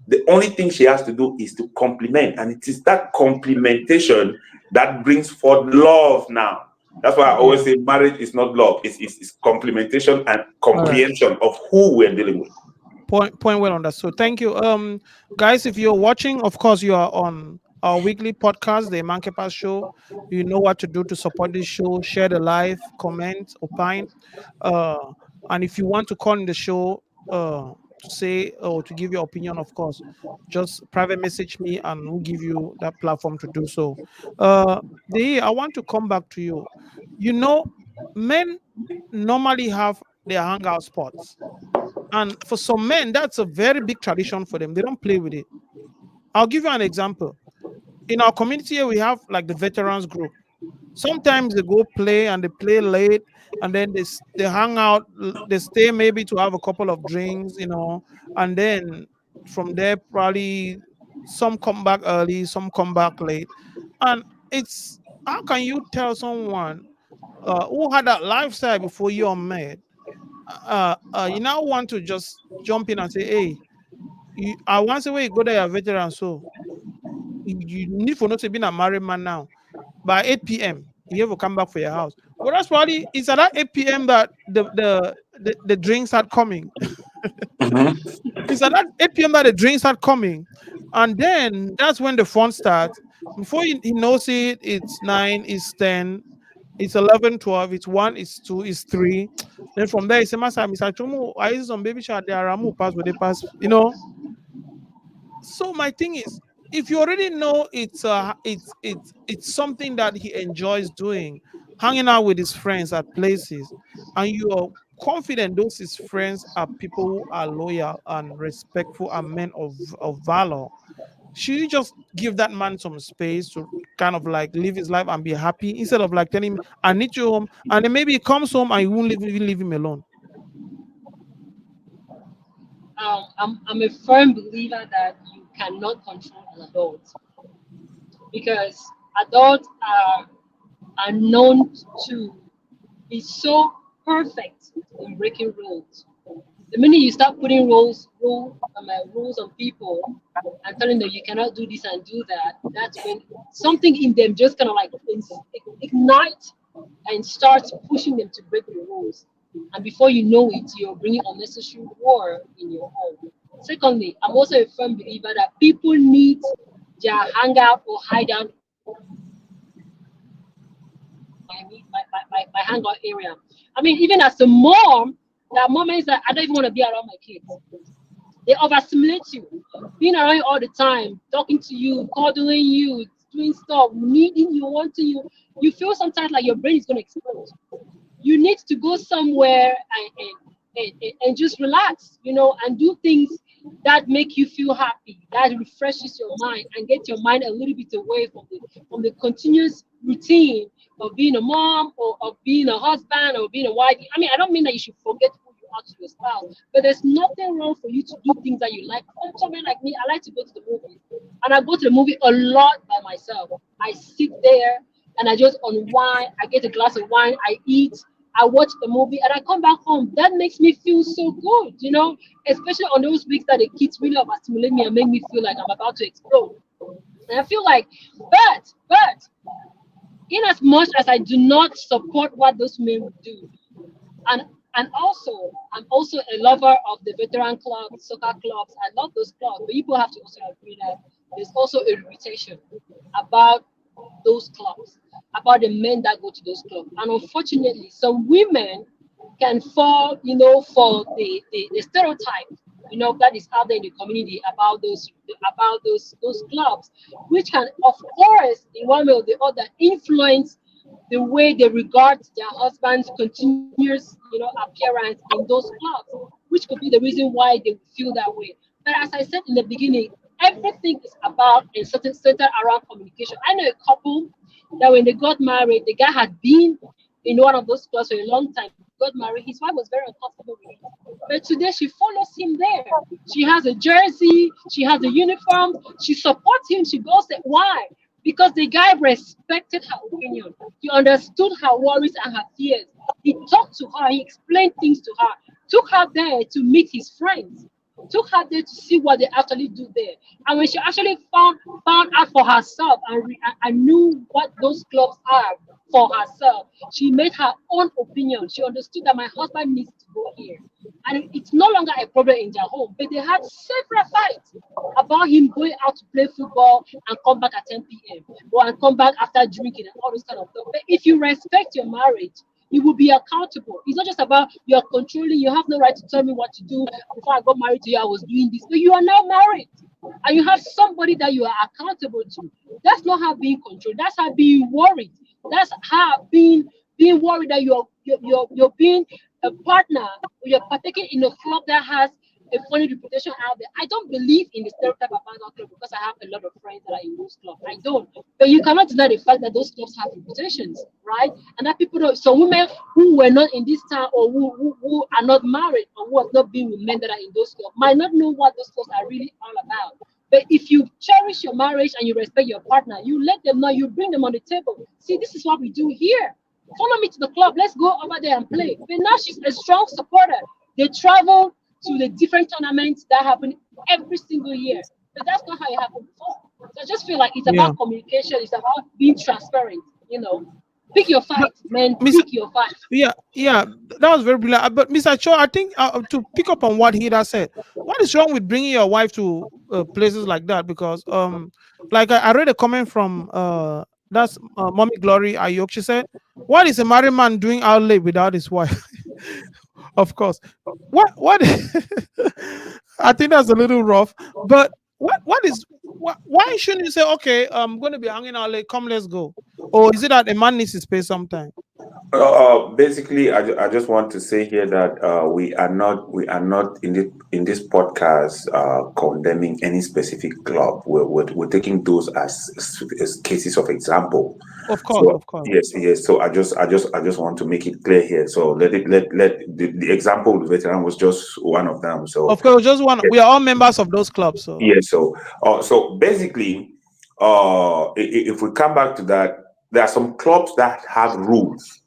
The only thing she has to do is to compliment. And it is that complimentation that brings forth love now. That's why I Yeah. always say marriage is not love, it's complementation and All right. comprehension of who we're dealing with. Point well understood. Thank you. Guys, if you're watching, of course you are on our weekly podcast, the Mankepas Show. You know what to do to support this show. Share the live, comment, opine. Uh and if you want to call in the show to say or to give your opinion, of course, just private message me and we'll give you that platform to do so. I want to come back to you. You know, men normally have their hangout spots, and for some men, that's a very big tradition for them. They don't play with it. I'll give you an example. In our community here, we have like the veterans group. Sometimes they go play and they play late, and then they hang out. They stay maybe to have a couple of drinks, and then from there probably some come back early, some come back late, and it's how can you tell someone who had that lifestyle before you're married you now want to just jump in and say, hey, I want to say, where you go there, you're a veteran, so you need for not to be a married man now. By 8 p.m., you have to come back for your house. Well, that's probably it's at that 8 p.m. that the drinks start coming. Mhm. It's at that 8 p.m. that the drinks start coming. And then that's when the fun starts. Before he knows it, it's 9, it's 10, it's 11, 12, it's 1, it's 2, it's 3. Then from there, it's a master. Mr. Chomo, I use some baby shower, there are pass where they pass, So my thing is, if you already know it's something that he enjoys doing, hanging out with his friends at places, and you are confident those his friends are people who are loyal and respectful and men of valor, should you just give that man some space to kind of like live his life and be happy instead of like telling him, I need you home, and then maybe he comes home and you won't even leave him alone? I'm a firm believer that you cannot control an adult because adults are known to be so perfect in breaking rules. The minute you start putting rules on people and telling them you cannot do this and do that, that's when something in them just kind of like ignite and starts pushing them to break the rules. And before you know it, you're bringing unnecessary war in your home. Secondly, I'm also a firm believer that people need their hangout or hideout. My hangout area. I mean, even as a mom, there are moments that I don't even want to be around my kids. They overstimulate you, being around you all the time, talking to you, cuddling you, doing stuff, needing you, wanting you. You feel sometimes like your brain is going to explode. You need to go somewhere and just relax, and do things that make you feel happy, that refreshes your mind and get your mind a little bit away from the continuous routine of being a mom or of being a husband or being a wife. I mean, I don't mean that you should forget who you are to your spouse, but there's nothing wrong for you to do things that you like. Somebody like me, I like to go to the movies, and I go to the movie a lot by myself. I sit there and I just unwind. I get a glass of wine, I eat, I watch the movie, and I come back home. That makes me feel so good, especially on those weeks that the kids really overstimulate me and make me feel like I'm about to explode. And I feel like, but, in as much as I do not support what those men would do, and and also I'm also a lover of the veteran clubs, soccer clubs. I love those clubs, but people have to also agree that there's also a reputation about those clubs, about the men that go to those clubs. And unfortunately, some women can fall, for the stereotype, that is out there in the community about those clubs, which can, of course, in one way or the other, influence the way they regard their husband's continuous, appearance in those clubs, which could be the reason why they feel that way. But as I said in the beginning, everything is about a certain center around communication. I know a couple that when they got married, the guy had been in one of those clubs for a long time, got married. His wife was very uncomfortable with it. But today she follows him there. She has a jersey, she has a uniform, she supports him, she goes there. Why? Because the guy respected her opinion. He understood her worries and her fears. He talked to her, he explained things to her, took her there to meet his friends, took her there to see what they actually do there. And when she actually found out for herself and knew what those clubs are for herself, she made her own opinion. She understood that my husband needs to go here. And it's no longer a problem in their home. But they had several fights about him going out to play football and come back at 10 p.m. or and come back after drinking and all those kind of stuff. But if you respect your marriage, you will be accountable. It's not just about you're controlling, you have no right to tell me what to do. Before I got married to you, I was doing this. But you are now married and you have somebody that you are accountable to. That's not how being controlled. That's how being worried. That's how being worried that you're being a partner or you're partaking in a club that has a funny reputation out there. I don't believe in the stereotype about that club because I have a lot of friends that are in those clubs. I don't. But you cannot deny the fact that those clubs have reputations, right? And that people don't. So women who were not in this town or who are not married or who have not been with men that are in those clubs might not know what those clubs are really all about. But if you cherish your marriage and you respect your partner, you let them know, you bring them on the table. See, this is what we do here. Follow me to the club. Let's go over there and play. But now she's a strong supporter. They travel to the different tournaments that happen every single year. But that's not how it happened before. So I just feel like it's Yeah. about communication. It's about being transparent. Pick your But fight, man. Miss, Pick your fight. yeah, that was very brilliant. But Mr. Cho, I think to pick up on what Hida said, what is wrong with bringing your wife to places like that? Because like I read a comment from that's Mommy Glory Ayok. She said, "What is a married man doing out late without his wife?" Of course. What? I think that's a little rough. But what is why shouldn't you say, okay, I'm going to be hanging out late. Come, let's go. Or is it that a man needs his space sometime? Basically, I just want to say here that we are not in this podcast condemning any specific club. We're taking those as cases of example. Of course, So of course. yes, yes. So I just want to make it clear here. So let the example of the veteran was just one of them. So Of course, just one. We are all members of those clubs, so yeah. So basically, if we come back to that, there are some clubs that have rules,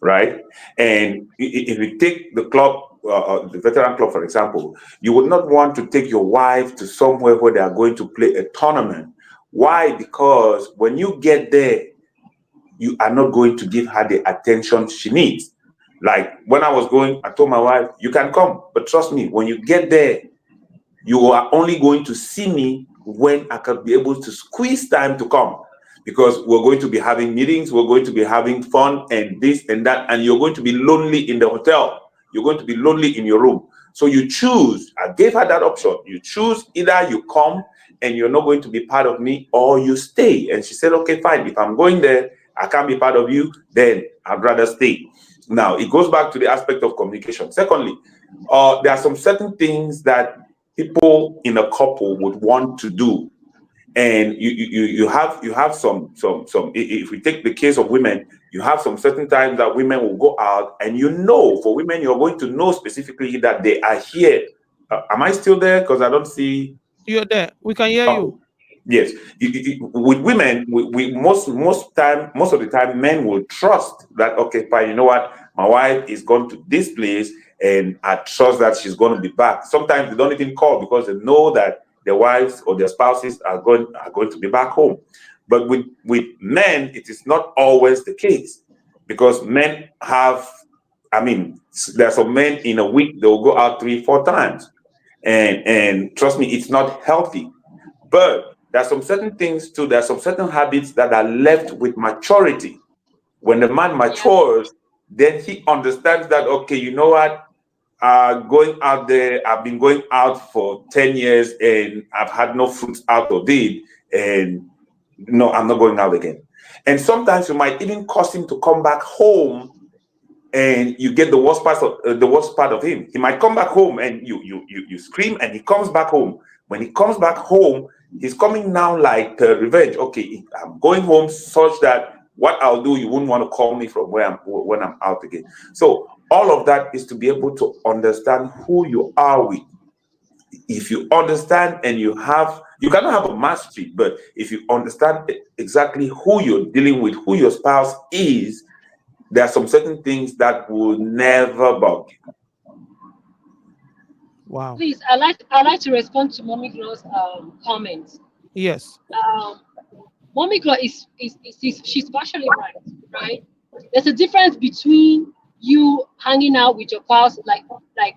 right? And if you take the club, the veteran club, for example, you would not want to take your wife to somewhere where they are going to play a tournament. Why? Because when you get there, you are not going to give her the attention she needs. Like when I was going, I told my wife, you can come, but trust me, when you get there, you are only going to see me when I can be able to squeeze time to come, because we're going to be having meetings, we're going to be having fun and this and that, and you're going to be lonely in the hotel. You're going to be lonely in your room. So you choose. I gave her that option. You choose, either you come and you're not going to be part of me, or you stay. And she said, okay, fine. If I'm going there, I can't be part of you, then I'd rather stay. Now, it goes back to the aspect of communication. Secondly, there are some certain things that people in a couple would want to do, and you have some. If we take the case of women, you have some certain times that women will go out, and for women, you're going to know specifically that they are here. Am I still there? Because I don't see. you're there. We can hear Oh, you. yes. With women, we most of the time, men will trust that, okay, fine, you know what, my wife is going to this place, and I trust that she's going to be back. Sometimes they don't even call because they know that their wives or their spouses are going to be back home. But with men, it is not always the case, because men have. I mean, there are some men in a week they will go out 3, 4 times, and trust me, it's not healthy. But there are some certain things too, there are some certain habits that are left with maturity. When the man Yeah. matures, then he understands that, okay, you know what? Going out there, I've been going out for 10 years and I've had no fruits out of it. And no, I'm not going out again. And sometimes you might even cause him to come back home, and you get the worst part of him. He might come back home and you scream, and he comes back home. When he comes back home, he's coming now like revenge. Okay, I'm going home such that what I'll do, you wouldn't want to call me from where I'm when I'm out again. So all of that is to be able to understand who you are with. If you understand and you cannot have a mastery, but if you understand exactly who you're dealing with, who your spouse is, there are some certain things that will never bug you. Wow. Please, I like to respond to Mommy Glow's comments. Yes. Um, Mommy Glow is she's partially right, right? There's a difference between you hanging out with your pals, like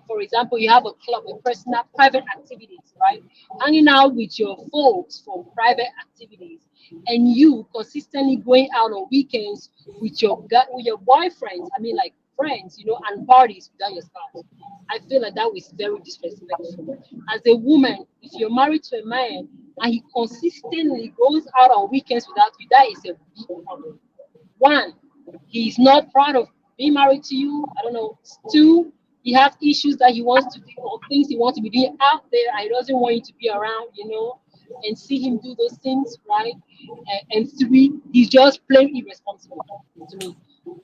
for example, you have a club, a personal private activities, right? Hanging out with your folks for private activities, and you consistently going out on weekends with your boyfriends. I mean, like friends, and parties without your spouse. I feel like that was very disrespectful. As a woman, if you're married to a man and he consistently goes out on weekends without you, that is a big problem. One, he's not proud of being married to you. I don't know. Two, he has issues that he wants to do or things he wants to be doing out there and he doesn't want you to be around, and see him do those things, right? And three, he's just plain irresponsible to me.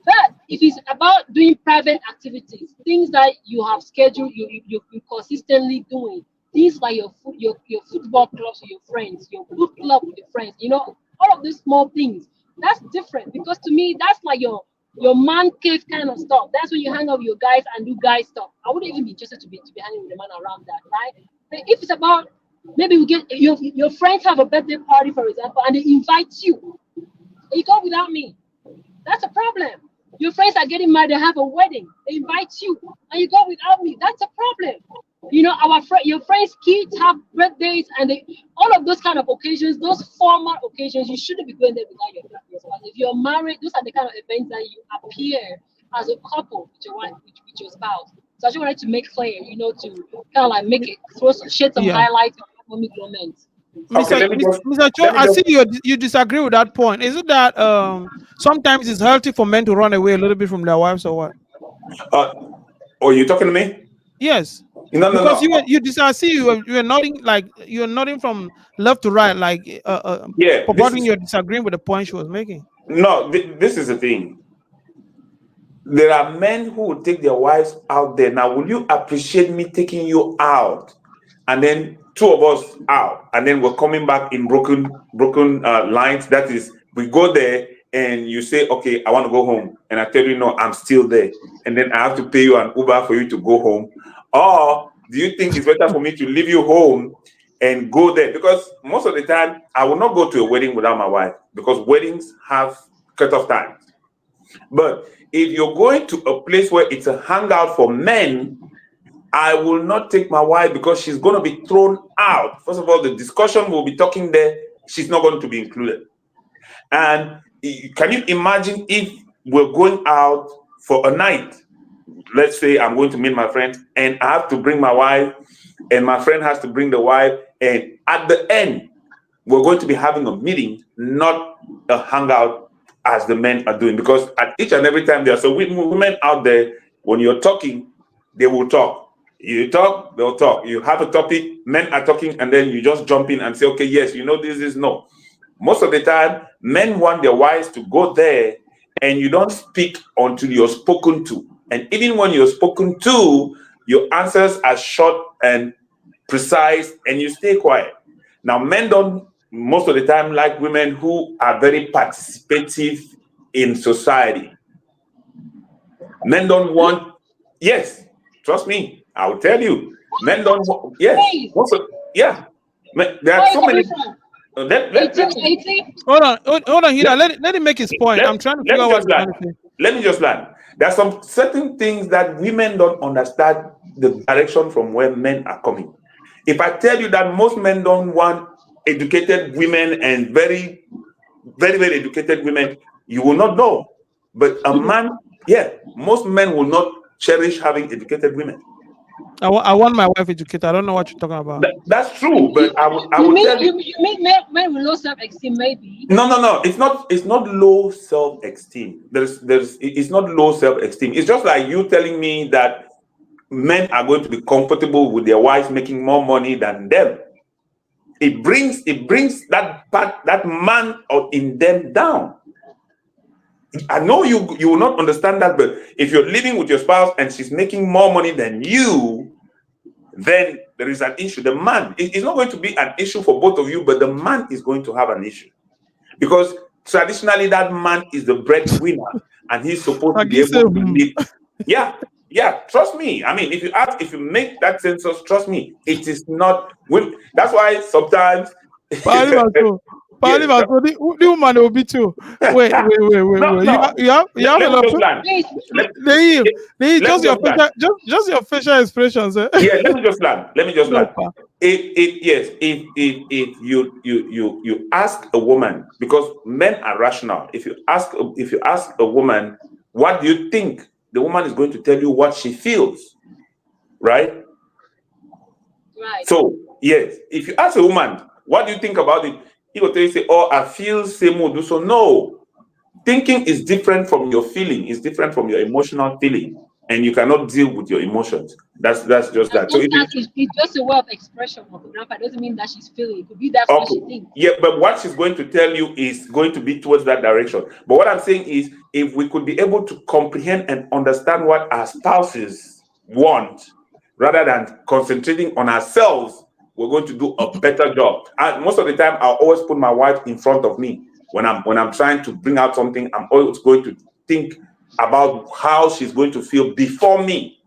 But if it's about doing private activities, things that you have scheduled, you consistently doing, things like your football clubs with your friends, your book club with your friends, all of these small things, that's different because to me, that's like your man cave kind of stuff. That's when you hang out with your guys and do guy stuff. I wouldn't even be interested to be hanging with a man around that, right? But if it's about maybe we get your friends have a birthday party, for example, and they invite you, and you go without me. That's a problem. Your friends are getting married, they have a wedding, they invite you, and you go without me. That's a problem. You know, your friends' kids have birthdays, and all of those kind of occasions, those formal occasions, you shouldn't be going there without your spouse. If you're married, those are the kind of events that you appear as a couple with your wife, with your spouse. So I just wanted to make clear, you know, to kind of like make it shed some Yeah. highlights of comic moments. Okay, Mr. Cho, let me I just see you disagree with that point. Is it that sometimes it's healthy for men to run away a little bit from their wives or what? oh, you talking to me? Yes. No, no, Because no. I see you are nodding, like you're nodding from left to right, like Yeah, forgetting you're disagreeing with the point she was making. no, this is the thing. There are men who will take their wives out there. Now, will you appreciate me taking you out, and then two of us out, and then we're coming back in broken lines? That is, we go there and you say, okay, I want to go home, and I tell you, no, I'm still there, and then I have to pay you an Uber for you to go home. Or do you think it's better for me to leave you home and go there? Because most of the time, I will not go to a wedding without my wife, because weddings have cut-off times. But if you're going to a place where it's a hangout for men, I will not take my wife, because she's going to be thrown out. First of all, the discussion we'll be talking there, she's not going to be included. And can you imagine if we're going out for a night? Let's say I'm going to meet my friend, and I have to bring my wife, and my friend has to bring the wife, and at the end, we're going to be having a meeting, not a hangout as the men are doing. Because at each and every time there are some women out there, when you're talking, they will talk. You talk, they'll talk. You have a topic, men are talking, and then you just jump in and say, okay, yes, you know, this is no. Most of the time, men want their wives to go there, and you don't speak until you're spoken to. And even when you're spoken to, your answers are short and precise, and you stay quiet. Now, men don't most of the time like women who are very participative in society. Men don't want, yes, trust me, I will tell you. Men don't want, yes, Hey, yeah. There are where are you so many. coming from? Let, 1880? Hold on, Hida. let, Let him make his point. let, I'm trying to let figure me out what just he's land. trying to say. Let me just land. There are some certain things that women don't understand the direction from where men are coming. If I tell you that most men don't want educated women and very, very, very educated women, you will not know. But a man, yeah, most men will not cherish having educated women. I want my wife educated. I don't know what you're talking about. That's true, but I You would mean tell you. you mean men with low self-esteem maybe? No, no, no. It's not low self-esteem. It's not low self-esteem. It's just like you telling me that men are going to be comfortable with their wives making more money than them. It brings that man in them down. I know you will not understand that, but if you're living with your spouse and she's making more money than you, then there is an issue. The man, it's not going to be an issue for both of you, but the man is going to have an issue, because traditionally that man is the breadwinner, and he's supposed to be able to live. Yeah, yeah. Trust me. I mean, if you make that census, trust me, it is not. That's why sometimes. Yes, The woman will be too. Wait. no, no. You have Let a me lot just of. land. Please, Let me just land. Just your facial expressions. Eh? Yeah, let me just land. Let me just No, land. pa. If you ask a woman, because men are rational. If you ask a woman, what do you think? The woman is going to tell you what she feels, right? right. So yes, if you ask a woman, what do you think about it? He will tell you, say, oh, I feel same would do so. No, thinking is different from your feeling. It's different from your emotional feeling, and you cannot deal with your emotions. That's just And that. So sometimes it's just a way of expression of the grandpa. It doesn't mean that she's feeling. It could be that's what okay, she thinks. yeah, but what she's going to tell you is going to be towards that direction. But what I'm saying is, if we could be able to comprehend and understand what our spouses want, rather than concentrating on ourselves, we're going to do a better job. And most of the time, I'll always put my wife in front of me when I'm trying to bring out something. I'm always going to think about how she's going to feel before me.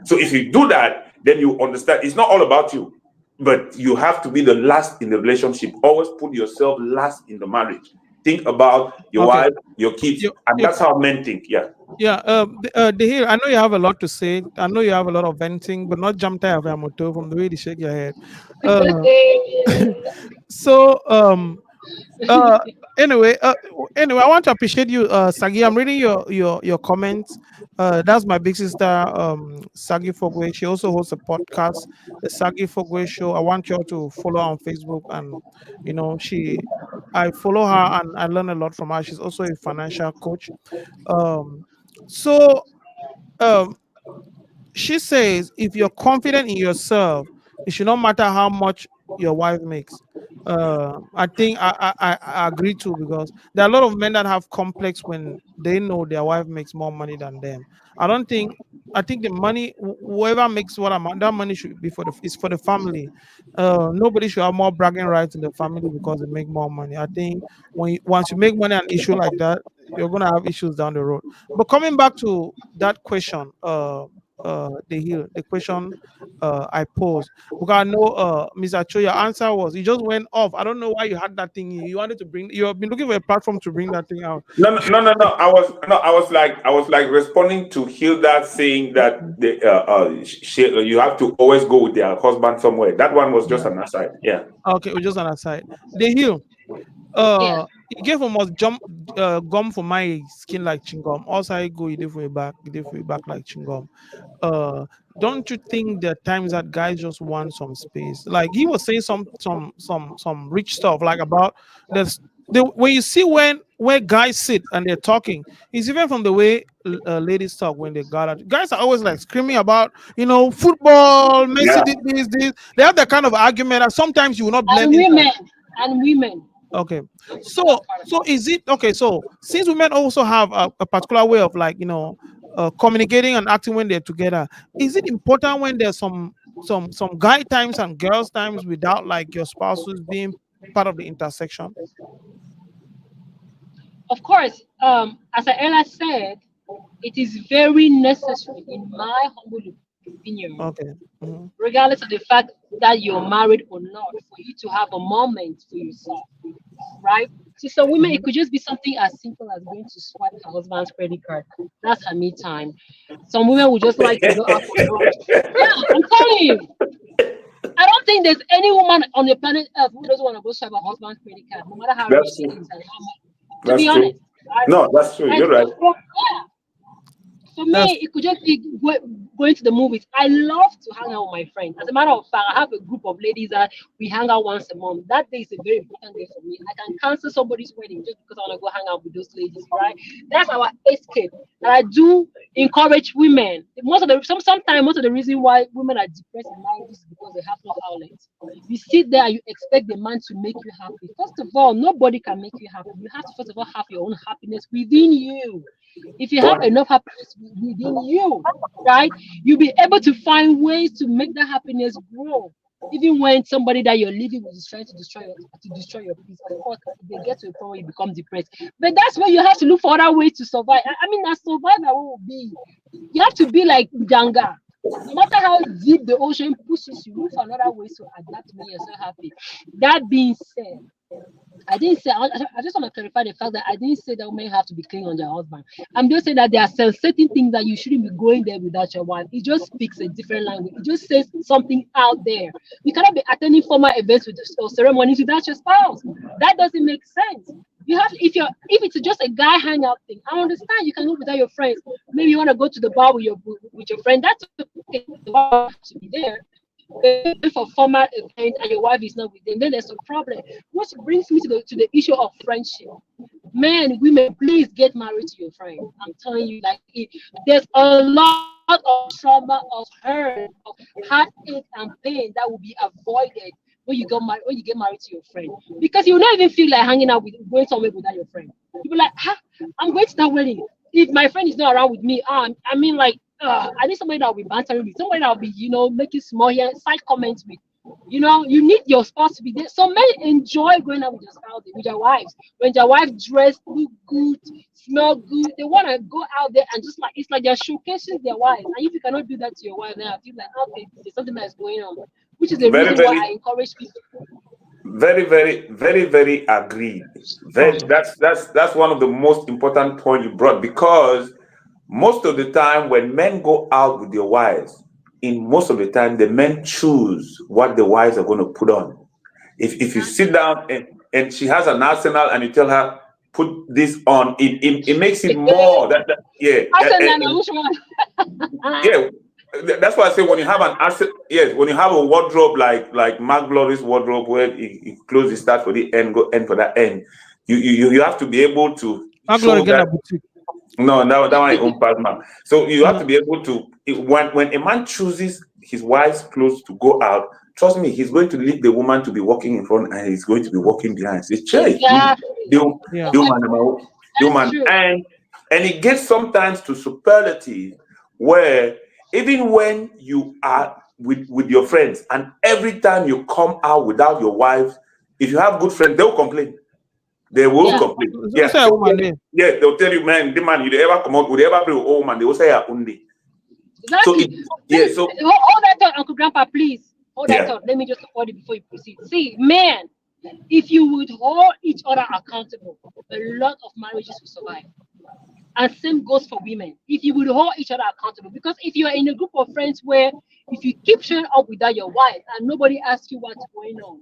So if you do that, then you understand it's not all about you, but you have to be the last in the relationship. Always put yourself last in the marriage. Think about your Okay. wife, your kids, You, and you, that's how men think. Yeah. yeah. Dahil, I know you have a lot to say. I know you have a lot of venting, but not jump time motor from the way you shake your head. Uh, so uh anyway anyway, I want to appreciate you, Sagi. I'm reading your comments. That's my big sister, Sagi Fogwe. She also hosts a podcast, the Sagi Fogwe Show. I want you all to follow her on Facebook. And I follow her and I learn a lot from her. She's also a financial coach. um so um she says, if you're confident in yourself, it should not matter how much your wife makes. I think I agree too, because there are a lot of men that have complex when they know their wife makes more money than them. I don't think. I think the money, whoever makes what amount, that money should be is for the family. Nobody should have more bragging rights in the family because they make more money. I think once you make money an issue like that, you're gonna have issues down the road. But coming back to that question, the question I posed, because I know Mr. Cho, your answer was, you just went off. I don't know why you had that thing. You wanted to bring, you have been looking for a platform to bring that thing out. No. I was like responding to Hilda saying that you have to always go with their husband somewhere. That one was just Yeah. an aside. Yeah. Okay, we're just on that side. The hill. Yeah. He gave him must jump gum for my skin like chingum. Also, I go, he did for your back, he did for your back like chingum. uh don't you think there are times that guys just want some space? Like he was saying some rich stuff, like about this, the when you see where guys sit and they're talking, it's even from the way ladies talk when they gather. Guys are always like screaming about, football, Messi Yeah. did this. They have that kind of argument that sometimes you will not blend And inside. women, and women. Okay. The worst So part so about it. is it okay? So since women also have a particular way of, like, communicating and acting when they're together, is it important when there's some guy times and girls times without, like, your spouses being part of the intersection? Of course, as I earlier said, it is very necessary, in my humble opinion, Okay. Mhm. regardless of the fact that you're married or not, for you to have a moment for yourself, right? To some women, it Mhm. could just be something as simple as going to swipe her husband's credit card. That's her me time. Some women would just like to go out for brunch. Yeah, I'm telling you. I don't think there's any woman on the planet Earth who doesn't want to go swipe her husband's credit card, no matter how rich That's she true. is and how much. To be That's true. honest, right? No, that's true. And You're right. yeah, for That's me, it could just be going to the movies. I love to hang out with my friends. As a matter of fact, I have a group of ladies that we hang out once a month. That day is a very important day for me. I can cancel somebody's wedding just because I want to go hang out with those ladies, right? That's our escape. And I do encourage women. Sometimes most of the reason why women are depressed in marriages is because they have no outlets. You sit there and you expect the man to make you happy. First of all, nobody can make you happy. You have to first of all have your own happiness within you. If you have Point. enough happiness within you, right, you'll be able to find ways to make that happiness grow. Even when somebody that you're living with is trying to destroy your peace, of course, they get to a point where you become depressed. But that's where you have to look for other ways to survive. I mean, that survival will be. You have to be like Janga. No matter how deep the ocean pushes you, look for another ways to adapt to make yourself happy. That being said, I didn't say. I just want to clarify the fact that I didn't say that women have to be clean on their husband. I'm just saying that there are certain things that you shouldn't be going there without your wife. It just speaks a different language. It just says something out there. You cannot be attending formal events or ceremonies without your spouse. That doesn't make sense. You have if it's just a guy hangout thing. I understand you can go without your friends. Maybe you want to go to the bar with your friend. That's okay. The wife has to be there. But for formal event and your wife is not with them, then there's a problem. Which brings me to the issue of friendship. Men, women, please get married to your friend. I'm telling you, like there's a lot of trauma, of hurt, of heartache and pain that will be avoided when you get married to your friend. Because you'll not even feel like hanging out with going somewhere without your friend. You'll be like, I'm going to that wedding. If my friend is not around with me, I mean, like, I need somebody that will be bantering with, somebody that will be, making small here side comments with. You know, you need your spouse to be there. Some men enjoy going out with their spouse, with their wives. When their wife dress, look good, smell good, they want to go out there and just like it's like they're showcasing their wives. And if you cannot do that to your wife, then I feel like okay, there's something that's going on. Which is the Very, reason why very, I encourage people. very agreed. Awesome. That's one of the most important points you brought, because most of the time when men go out with their wives, in most of the time the men choose what the wives are going to put on. If you sit down and she has an arsenal and you tell her put this on, it makes it more yeah. Arsenal, which one? Yeah, that's why I say when you have an asset, yes, when you have a wardrobe like Mark Glory's wardrobe, where it close the start for the end, go end for that end, you have to be able to show that. No, that one is own partner. So you have to be able to, when a man chooses his wife's clothes to go out, trust me, he's going to leave the woman to be walking in front and he's going to be walking behind. It's change. The woman, and it gets sometimes to superlative where even when you are with your friends and every time you come out without your wife, if you have good friends, they'll complain. They will complain. Yeah, they'll tell you, man, the man, you ever come out, would ever bring old man, they will say only. Exactly. So hold that thought, Uncle Grandpa, please. Hold that thought. Let me just support it before you proceed. See, man, if you would hold each other accountable, a lot of marriages will survive. And same goes for women. If you would hold each other accountable, because if you are in a group of friends where if you keep showing up without your wife and nobody asks you what's going on,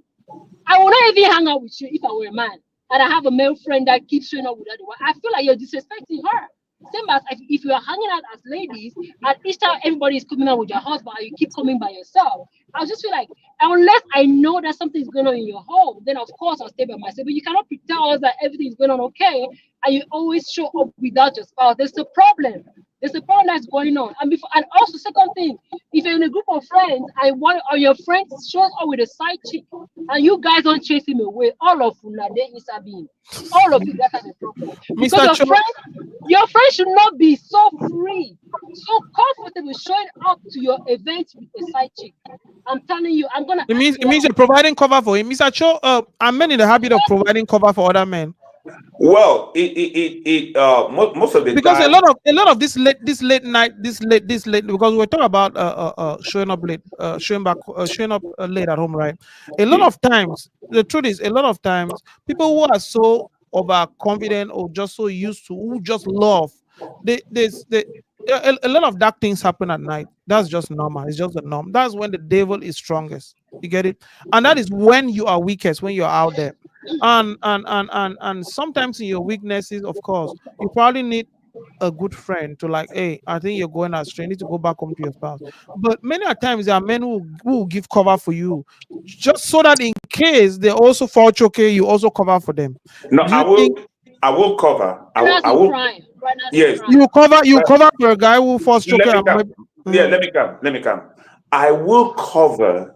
I will not even hang out with you if I were a man and I have a male friend that keeps showing up without the wife. I feel like you're disrespecting her. Same as if you are hanging out as ladies and each time everybody is coming out with your husband and you keep coming by yourself, I just feel like unless I know that something is going on in your home, then of course I'll stay by myself. But you cannot tell us that everything is going on okay and you always show up without your spouse. There's a problem. There's a problem that's going on. And also second thing, if you're in a group of friends and one or your friend shows up with a side chick and you guys don't chase him away, all of you are there is a being. All of you that has a problem. Because your friend should not be so free, so comfortable showing up to your events with a side chick. I'm telling you, It means you're providing cover for him. Mr. Cho, are men in the habit of providing cover for other men? Well, most of the because time, a lot of this late because we're talking about showing up late, showing up late at home, right? A lot of times, the truth is, a lot of times, people who are so overconfident or just so used to, who just love, a lot of dark things happen at night. That's just normal. It's just the norm. That's when the devil is strongest. You get it? And that is when you are weakest, when you're out there. And sometimes in your weaknesses, of course, you probably need a good friend to like, hey, I think you're going astray. You need to go back home to your spouse. But many a times there are men who will give cover for you, just so that in case they also fall choke, you also cover for them. No, I will cover. I will. Yes, you cover for a guy who falls choke. Let me come. I will cover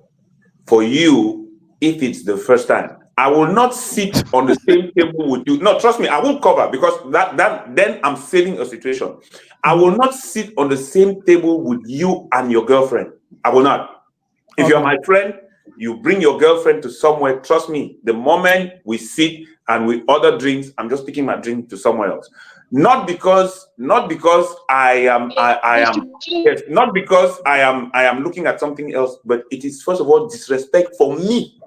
for you if it's the first time. I will not sit on the same table with you. No, trust me, I will cover because then I'm saving a situation. I will not sit on the same table with you and your girlfriend. I will not. If you're my friend, you bring your girlfriend to somewhere. Trust me, the moment we sit and we order drinks, I'm just taking my drink to somewhere else. Not because I am not because I am looking at something else, but it is first of all disrespect for me.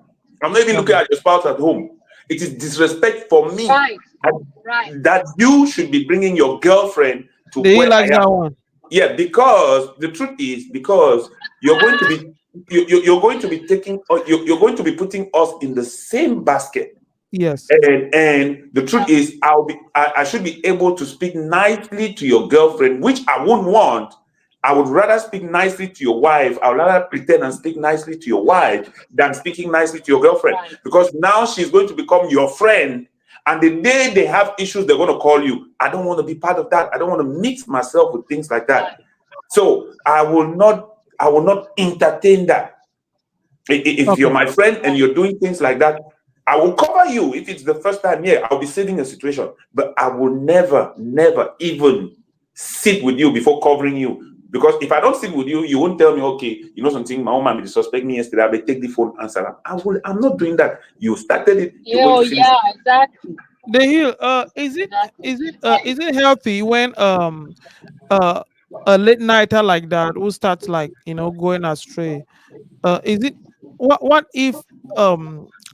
I'm not even looking at your spouse at home. It is disrespect for me that you should be bringing your girlfriend to where I am. That one. Yeah, because the truth is, because you're going to be you're going to be taking, you're going to be putting us in the same basket. Yes. And the truth is, I should be able to speak nicely to your girlfriend, which I wouldn't want. I would rather speak nicely to your wife. I would rather pretend and speak nicely to your wife than speaking nicely to your girlfriend. Because now she's going to become your friend. And the day they have issues, they're going to call you. I don't want to be part of that. I don't want to mix myself with things like that. So I will not entertain that. If you're my friend and you're doing things like that, I will cover you. If it's the first time, I'll be saving a situation. But I will never even sit with you before covering you. Because if I don't sit with you, you won't tell me, okay, you know something, my own mommy suspect me yesterday, I will take the phone, answer. I'm not doing that. You started it, you're going Yeah, to finish yeah, it. exactly. The hill. Exactly. Is it healthy when uh a late nighter like that who starts like going astray? Is it what if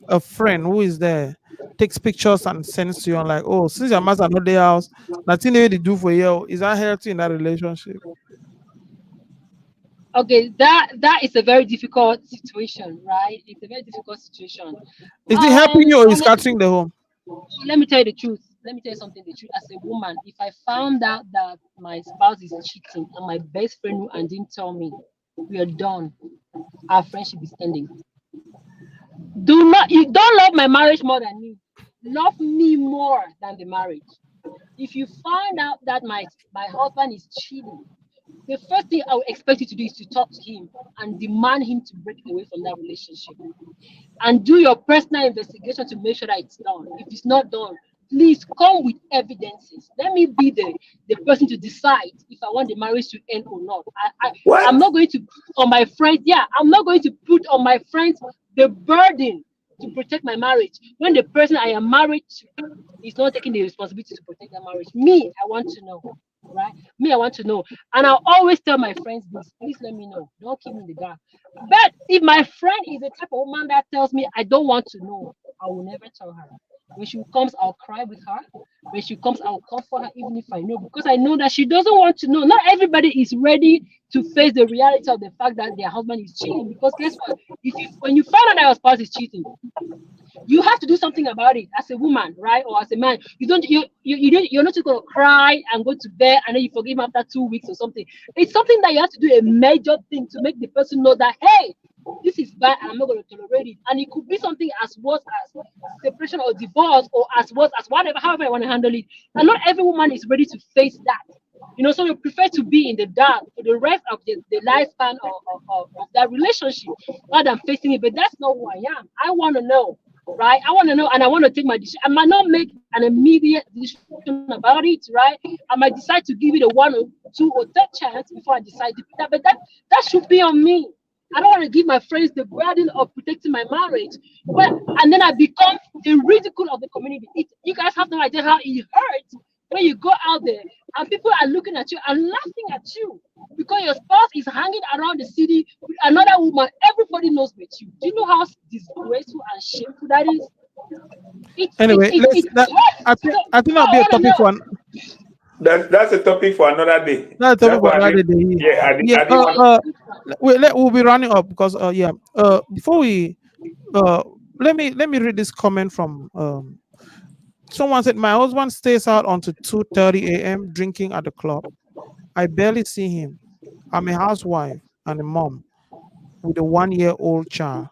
a friend who is there takes pictures and sends to you and like, oh, since your master not the house, nothing they do for you, is that healthy in that relationship? Okay, that is a very difficult situation, right? It's a very difficult situation. Is it helping you or is Honestly, scattering the home? let me tell you the truth. Let me tell you something. The truth. As a woman, if I found out that my spouse is cheating and my best friend knew and didn't tell me, we are done. Our friendship is ending. Do not. You don't love my marriage more than me. Love me more than the marriage. If you find out that my husband is cheating, the first thing I would expect you to do is to talk to him and demand him to break away from that relationship and do your personal investigation to make sure that it's done. If it's not done, please come with evidences. Let me be the person to decide if I want the marriage to end or not. I'm What? not going to put on my friends, yeah, I'm not going to put on my friends the burden to protect my marriage when the person I am married to is not taking the responsibility to protect that marriage. Me, I want to know. Right? Me, I want to know. And I'll always tell my friends this. Please let me know. Don't keep me in the dark. But if my friend is the type of woman that tells me I don't want to know, I will never tell her. When she comes, I'll cry with her. When she comes, I'll comfort her, even if I know, because I know that she doesn't want to know. Not everybody is ready to face the reality of the fact that their husband is cheating. Because guess what? If you when you find out that your spouse is cheating, you have to do something about it as a woman, right? Or as a man. You're not just gonna cry and go to bed and then you forgive him after 2 weeks or something. It's something that you have to do a major thing to make the person know that hey, this is bad and I'm not gonna tolerate it. And it could be something as worse as separation or divorce or as worse as whatever, however I want to handle it. And not every woman is ready to face that. So you prefer to be in the dark for the rest of the lifespan of that relationship rather than facing it. But that's not who I am. I want to know, right? I want to know and I want to take my decision. I might not make an immediate decision about it, right? I might decide to give it a one or two or third chance before I decide to that. But that should be on me. I don't want to give my friends the burden of protecting my marriage. But and then I become the ridicule of the community. You guys have no idea how it hurts when you go out there and people are looking at you and laughing at you because your spouse is hanging around the city with another woman. Everybody knows but you. Do you know how disgraceful and shameful that is? Anyway, let's It that hurts. So I think I that'll be a want to topic know. for That's a topic for another day. that's a topic That's for why another day. yeah, Yeah, I didn't want. we'll be running up because yeah. Before we let me read this comment from someone said my husband stays out until 2:30 a.m. drinking at the club. I barely see him. I'm a housewife and a mom with a 1-year-old child.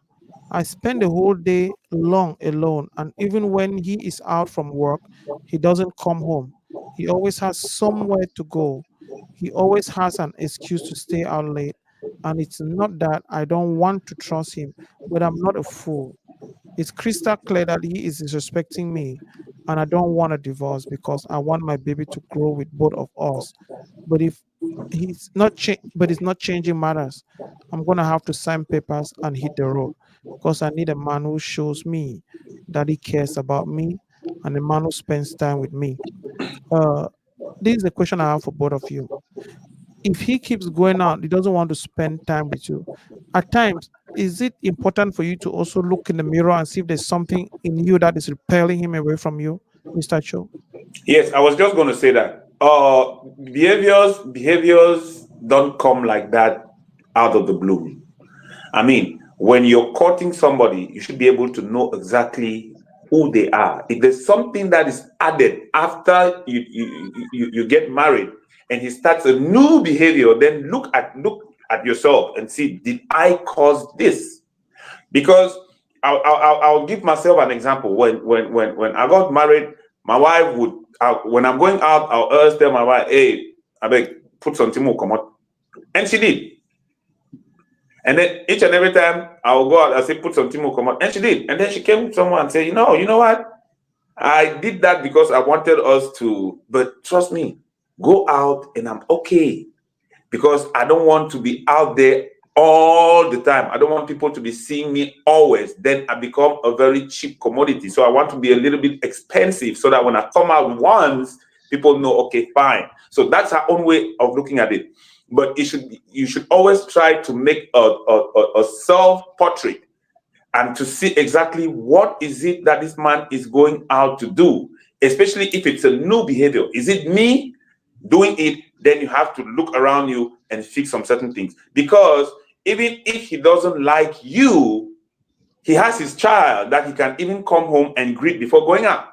I spend the whole day long alone, and even when he is out from work, he doesn't come home. He always has somewhere to go. He always has an excuse to stay out late. And it's not that I don't want to trust him, but I'm not a fool. It's crystal clear that he is disrespecting me, and I don't want a divorce because I want my baby to grow with both of us. But if but it's not changing matters. I'm gonna have to sign papers and hit the road because I need a man who shows me that he cares about me and a man who spends time with me. Uh, this is a question I have for both of you. If he keeps going out, he doesn't want to spend time with you. At times, is it important for you to also look in the mirror and see if there's something in you that is repelling him away from you, Mr. Cho? Yes, I was just going to say that. Behaviors don't come like that out of the blue. I mean, when you're courting somebody, you should be able to know exactly who they are. If there's something that is added after you get married and he starts a new behavior, then look at yourself and see, did I cause this? Because I'll give myself an example. When I got married, my wife would when I'm going out, I'll always tell my wife, "Hey, I beg, put something more come out," and she did. And then each and every time I'll go out, I say, "Put something more come out," and she did. And then she came to someone and said, you know what? I did that because I wanted us to, but trust me, go out and I'm okay. because I don't want to be out there all the time. I don't want people to be seeing me always. Then I become a very cheap commodity. So I want to be a little bit expensive so that when I come out once, people know, okay, fine. So that's our own way of looking at it. But you should always try to make a self-portrait and to see exactly what is it that this man is going out to do, especially if it's a new behavior. Is it me doing it? Then you have to look around you and fix some certain things. Because even if he doesn't like you, he has his child that he can even come home and greet before going out,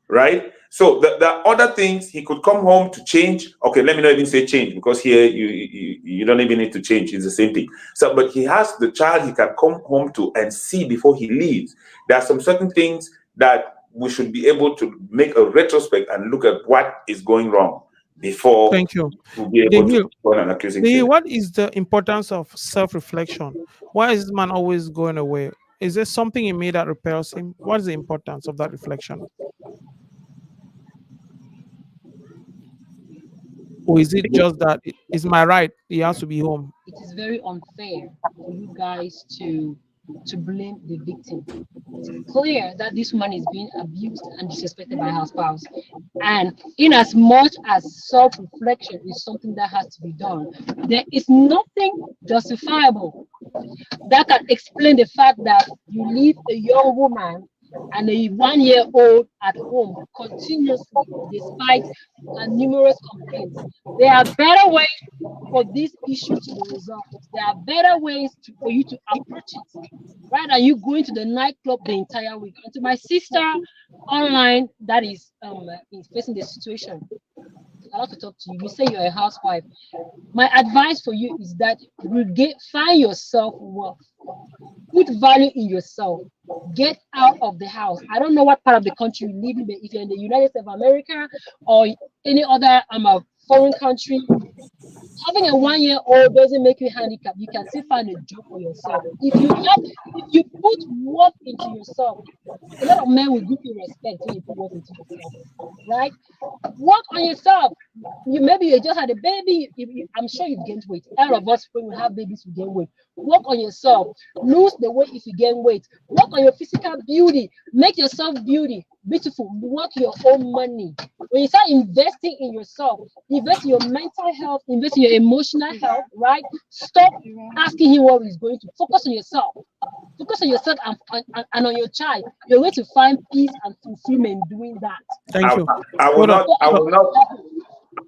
right? So the other things he could come home to change. Okay, let me not even say change, because here you don't even need to change. It's the same thing. So, but he has the child he can come home to and see before he leaves. There are some certain things that we should be able to make a retrospect and look at what is going wrong before Thank you. we'll be able Dehi, to go on an accusing Dehi, field. what is the importance of self-reflection? Why is this man always going away? Is there something in me that repels him? What is the importance of that reflection? Or is it just that it's my right? He has to be home. It is very unfair for you guys to blame the victim. It's clear that this woman is being abused and disrespected by her spouse. And in as much as self-reflection is something that has to be done, there is nothing justifiable that can explain the fact that you leave a young woman and a 1-year-old at home continuously despite numerous complaints. There are better ways for this issue to be resolved. There are better ways for you to approach it rather than you going to the nightclub the entire week. And to my sister online that is facing the situation, I want to talk to you. You say you're a housewife. My advice for you is that find your self-worth. Put value in yourself. Get out of the house. I don't know what part of the country you live in, but if you're in the United States of America or any other foreign country, having a 1-year-old doesn't make you handicapped. You can still find a job for yourself. If you put work into yourself, a lot of men will give you respect when you put work into yourself, right? Work on yourself. Maybe you just had a baby. I'm sure you've gained weight. All of us, when we have babies, we gain weight. Work on yourself. Lose the weight if you gain weight. Work on your physical beauty. Make yourself beautiful. Work your own money. When you start investing in yourself, invest in your mental health, invest in your emotional health, right? Stop asking him what he's going to. Focus on yourself. Focus on yourself and on your child. You're going to find peace and fulfillment doing that. Thank you. I will not.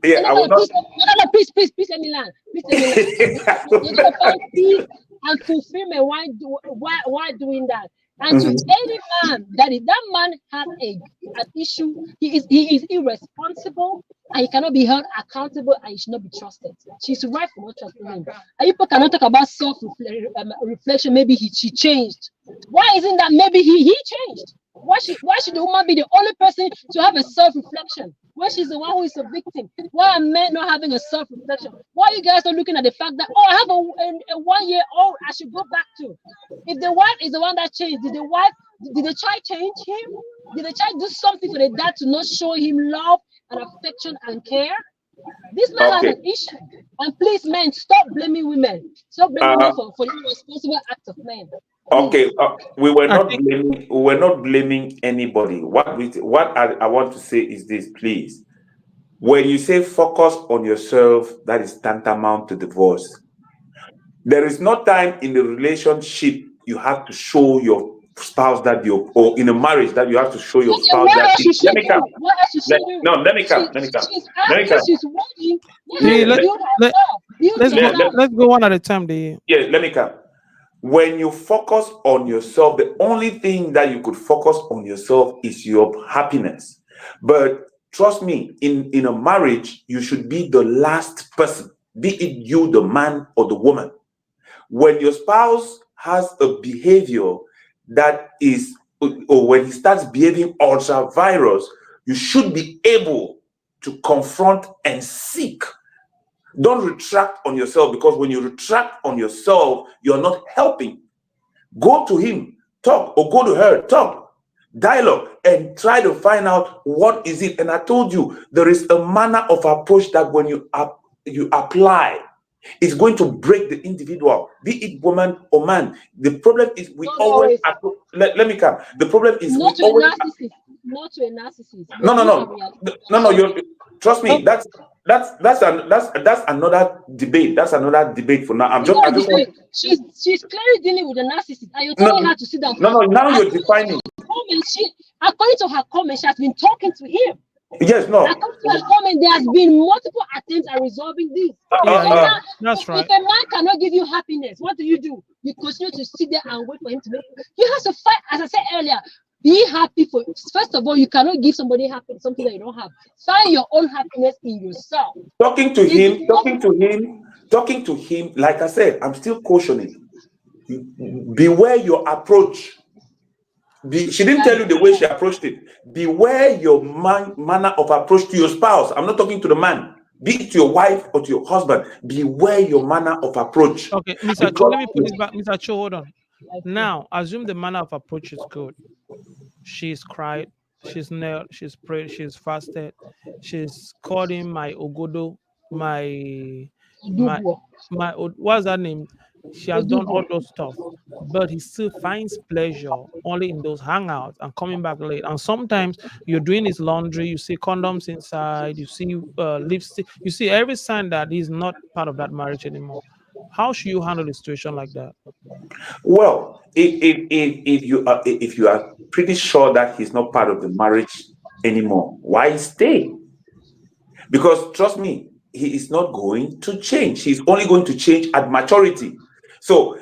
Yeah, I will not. No, please, let me land. Please let me land. You're gonna find peace and fulfillment while doing that. And to any man that man has an issue, he is irresponsible and he cannot be held accountable and he should not be trusted. She's right for not trusting him. And people cannot talk about self-reflection. Maybe she changed. Why isn't that maybe he changed? Why should the woman be the only person to have a self-reflection when she's the one who is a victim? Why are men not having a self-reflection? Why are you guys not looking at the fact that, oh, I have a 1-year-old I should go back to? If the wife is the one that changed, did the child change him? Did the child do something for the dad to not show him love and affection and care? This man has an issue. And please, men, stop blaming women. Stop blaming women for the irresponsible acts of men. Okay, we were not blaming anybody. What I want to say is this, please. When you say focus on yourself, that is tantamount to divorce. There is no time in the relationship you have to show your spouse that or in a marriage that you have to show your spouse that. Let me come. Let me come. Let's go one at a time. Yeah, let me come. When you focus on yourself, the only thing that you could focus on yourself is your happiness. But trust me, in a marriage, you should be the last person, be it you, the man or the woman. When your spouse has a behavior that is, or when he starts behaving ultra virus, you should be able to confront and seek. Don't retract on yourself, because when you retract on yourself, you're not helping. Go to him, talk, or go to her, talk, dialogue, and try to find out what is it. And I told you, there is a manner of approach that when you you apply is going to break the individual, be it woman or man. The problem is we Not always always. let me come. The problem is we Not to a always narcissist. Not to a narcissist. no, But no, these are no, no, no. You trust me. Oh, That's another debate. That's another debate for now. it's not I a just want debate. She's clearly dealing with a narcissist, and you're no, telling her to sit down. no, no. Now you're According to defining. her comment, according to her comment, she has been talking to him. Yes, no. According to her comment, there has been multiple attempts at resolving this. yeah, So yeah. now, That's if right. a man cannot give you happiness, what do? You continue to sit there and wait for him to make. You have to fight. As I said earlier, be happy for. First of all, you cannot give somebody happy something that you don't have. Find your own happiness in yourself. Talking to It's him, not talking to him. Like I said, I'm still cautioning. Beware your approach. She didn't tell you the way she approached it. Beware your manner of approach to your spouse. I'm not talking to the man. Be it to your wife or to your husband. Beware your manner of approach. Okay, Mr. Cho, Because let me put this back. Mr. Cho, hold on. Now, assume the manner of approach is good. She's cried, she's knelt, she's prayed, she's fasted, she's called him my Ogodo, my my Dubuo. what's that name? She has done all Odubo. those stuff, but he still finds pleasure only in those hangouts and coming back late. And sometimes you're doing his laundry, you see condoms inside, you see lipstick, you see every sign that he's not part of that marriage anymore. How should you handle a situation like that? well, if you are pretty sure that he's not part of the marriage anymore, why stay? Because trust me, he is not going to change. He's only going to change at maturity. So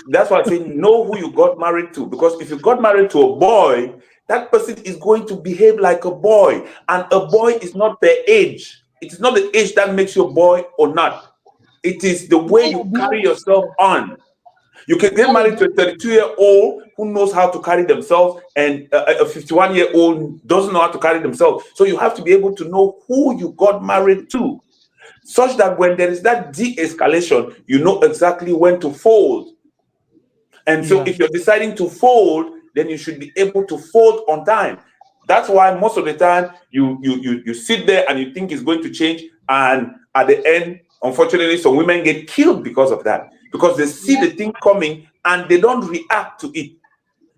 that's why I say know who you got married to. Because if you got married to a boy, that person is going to behave like a boy, and a boy is not their age. It is not the age that makes you a boy or not. It is the way Now you you're carry behaving. yourself on. You can get Now you're married to a 32-year-old who knows how to carry themselves, and a 51-year-old doesn't know how to carry themselves. So you have to be able to know who you got married to, such that when there is that de-escalation, you know exactly when to fold. And so Yeah. if you're deciding to fold, then you should be able to fold on time. That's why most of the time you sit there and you think it's going to change, and at the end, unfortunately, some women get killed because of that, because they see Yeah. the thing coming and they don't react to it.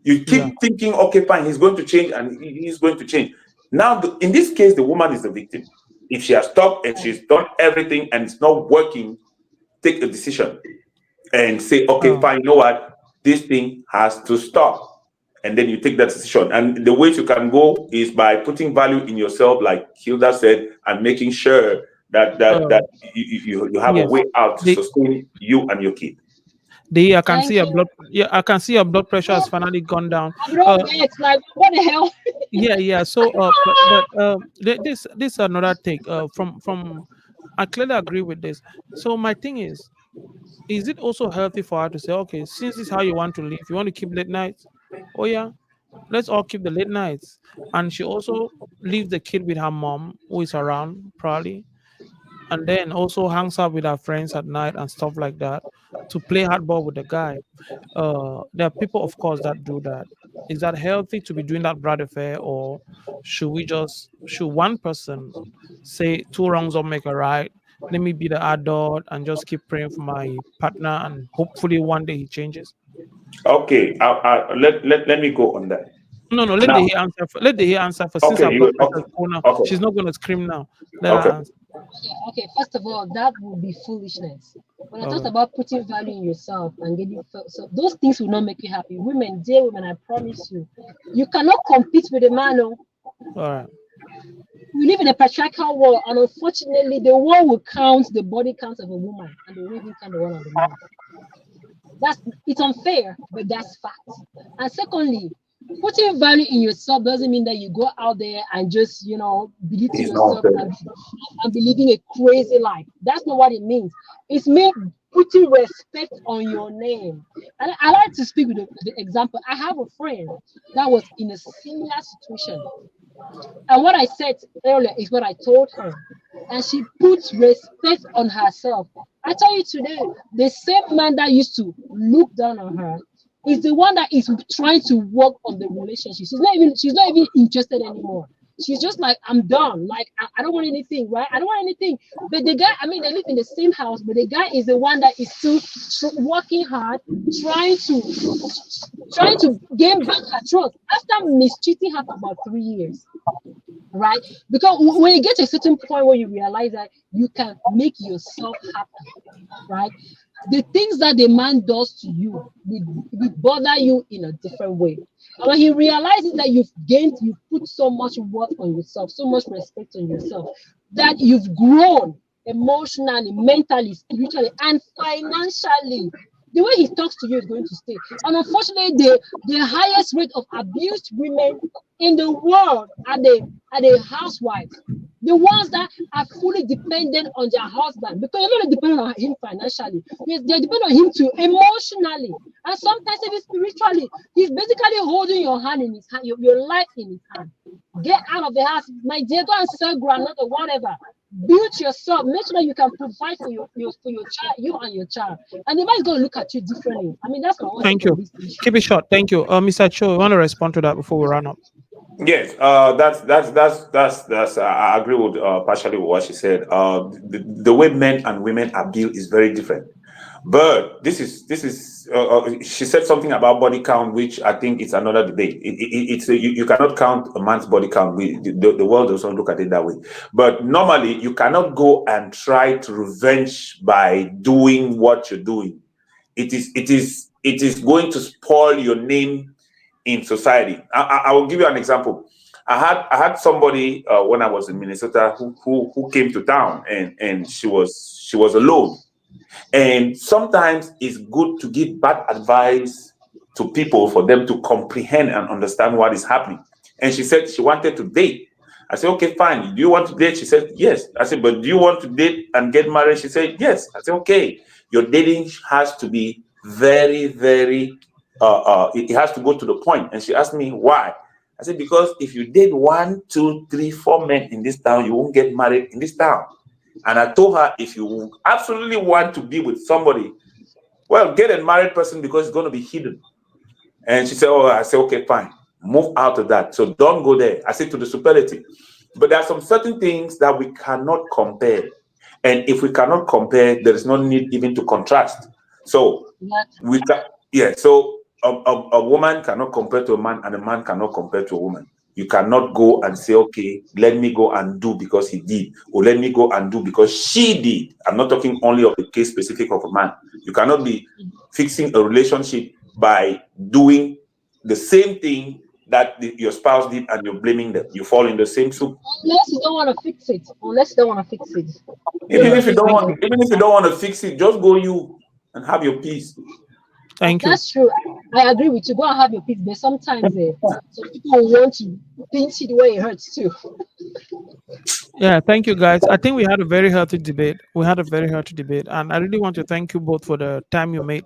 You Yeah. keep thinking, okay, fine, he's going to change, and he's going to change. Now, in this case, the woman is the victim. If she has stopped and she's done everything and it's not working, take a decision and say, okay, Oh. fine, you know what? This thing has to stop. And then you take that decision. And the way you can go is by putting value in yourself, like Hilda said, and making sure that Oh. you have a Yes. way out to The sustain you and your kid. I can see Thank your you. blood. Yeah, I can see your blood pressure has Oh, finally gone down. I don't get like what the hell? Yeah, yeah. So, this is another take. From I clearly agree with this. So my thing is it also healthy for her to say, okay, since this is how you want to live, you want to keep late nights? Oh yeah, let's all keep the late nights. And she also leaves the kid with her mom, who is around probably, and then also hangs out with her friends at night and stuff like that to play hardball with the guy. There are people, of course, that do that. Is that healthy to be doing that broad affair, or should one person say two wrongs don't make a right? Let me be the adult and just keep praying for my partner, and hopefully one day he changes. Okay, let me go on that. No, no, let the Now, he answer. Let the he answer for since okay, her blood you pressure okay, is cool now. okay, She's not going to scream now. Let her okay. answer. Okay, first of all, that would be foolishness. When I talked Okay. about putting value in yourself and getting so those things will not make you happy. Women, dear women, I promise you, you cannot compete with a man. Oh. All right. We live in a patriarchal world, and unfortunately, the world will count the body count of a woman, and they will even count the one of the man. It's unfair, but that's fact. And secondly, putting value in yourself doesn't mean that you go out there and just belittle It's not yourself fair. and be living a crazy life. That's not what it means. It's me putting respect on your name. And I like to speak with the example. I have a friend that was in a similar situation. And what I said earlier is what I told her. And she puts respect on herself. I tell you today, the same man that used to look down on her is the one that is trying to work on the relationship. She's not even interested anymore. she's just like, I'm done. Like, I don't want anything, right? I don't want anything. But the guy, I mean, they live in the same house, but the guy is the one that is still working hard, trying to trying to gain back her trust after mistreating her for about 3 years, right? Because when you get to a certain point where you realize that you can make yourself happy, right? The things that the man does to you will bother you in a different way. And when he realizes that you've put so much worth on yourself, so much respect on yourself, that you've grown emotionally, mentally, spiritually, and financially, the way he talks to you is going to stay. And unfortunately, the highest rate of abused women in the world are the housewives, the ones that are fully dependent on their husband, because you're not dependent on him financially. Yes, they're dependent on him too emotionally, and sometimes even spiritually. He's basically holding your hand in his hand, your life in his hand. Get out of the house, my dear. Go and sell granite or whatever. Build yourself. Make sure that you can provide for your child, you and your child. And the man is going to look at you differently. I mean, that's my own Thank take on you. this issue. Keep it short. Thank you. Mr. Cho, you want to respond to that before we run up? Yes, that's I agree with partially with what she said. The way men and women are built is very different. But this is she said something about body count, which I think it's another debate. You cannot count a man's body count. The world doesn't look at it that way. But normally, you cannot go and try to revenge by doing what you're doing. It is going to spoil your name in society. I will give you an example. I had somebody when I was in Minnesota who came to town, and she was alone. And sometimes it's good to give bad advice to people for them to comprehend and understand what is happening. And she said she wanted to date. I said, okay, fine. Do you want to date? She said, yes. I said, but do you want to date and get married? She said, yes. I said, okay. Your dating has to be very, very, it has to go to the point. And she asked me why. I said, because if you date 1, 2, 3, 4 men in this town, you won't get married in this town. And I told her, if you absolutely want to be with somebody, well, get a married person because it's going to be hidden. And she said, oh, I said, okay, fine. Move out of that. So don't go there. I said to the superlative. But there are some certain things that we cannot compare. And if we cannot compare, there is no need even to contrast. So we can, yeah. So a woman cannot compare to a man, and a man cannot compare to a woman. You cannot go and say, okay, let me go and do because he did, or let me go and do because she did. I'm not talking only of the case specific of a man. You cannot be fixing a relationship by doing the same thing that your spouse did and you're blaming them. You fall in the same soup. Unless you don't want to fix it. Unless you don't want to fix it. Even if you don't want to fix it, just go you and have your peace. Thank you. That's true. I agree with you. Go and have your peace. But sometimes some people want to pinch it where it hurts too. Yeah, thank you guys. I think we had a very healthy debate. And I really want to thank you both for the time you made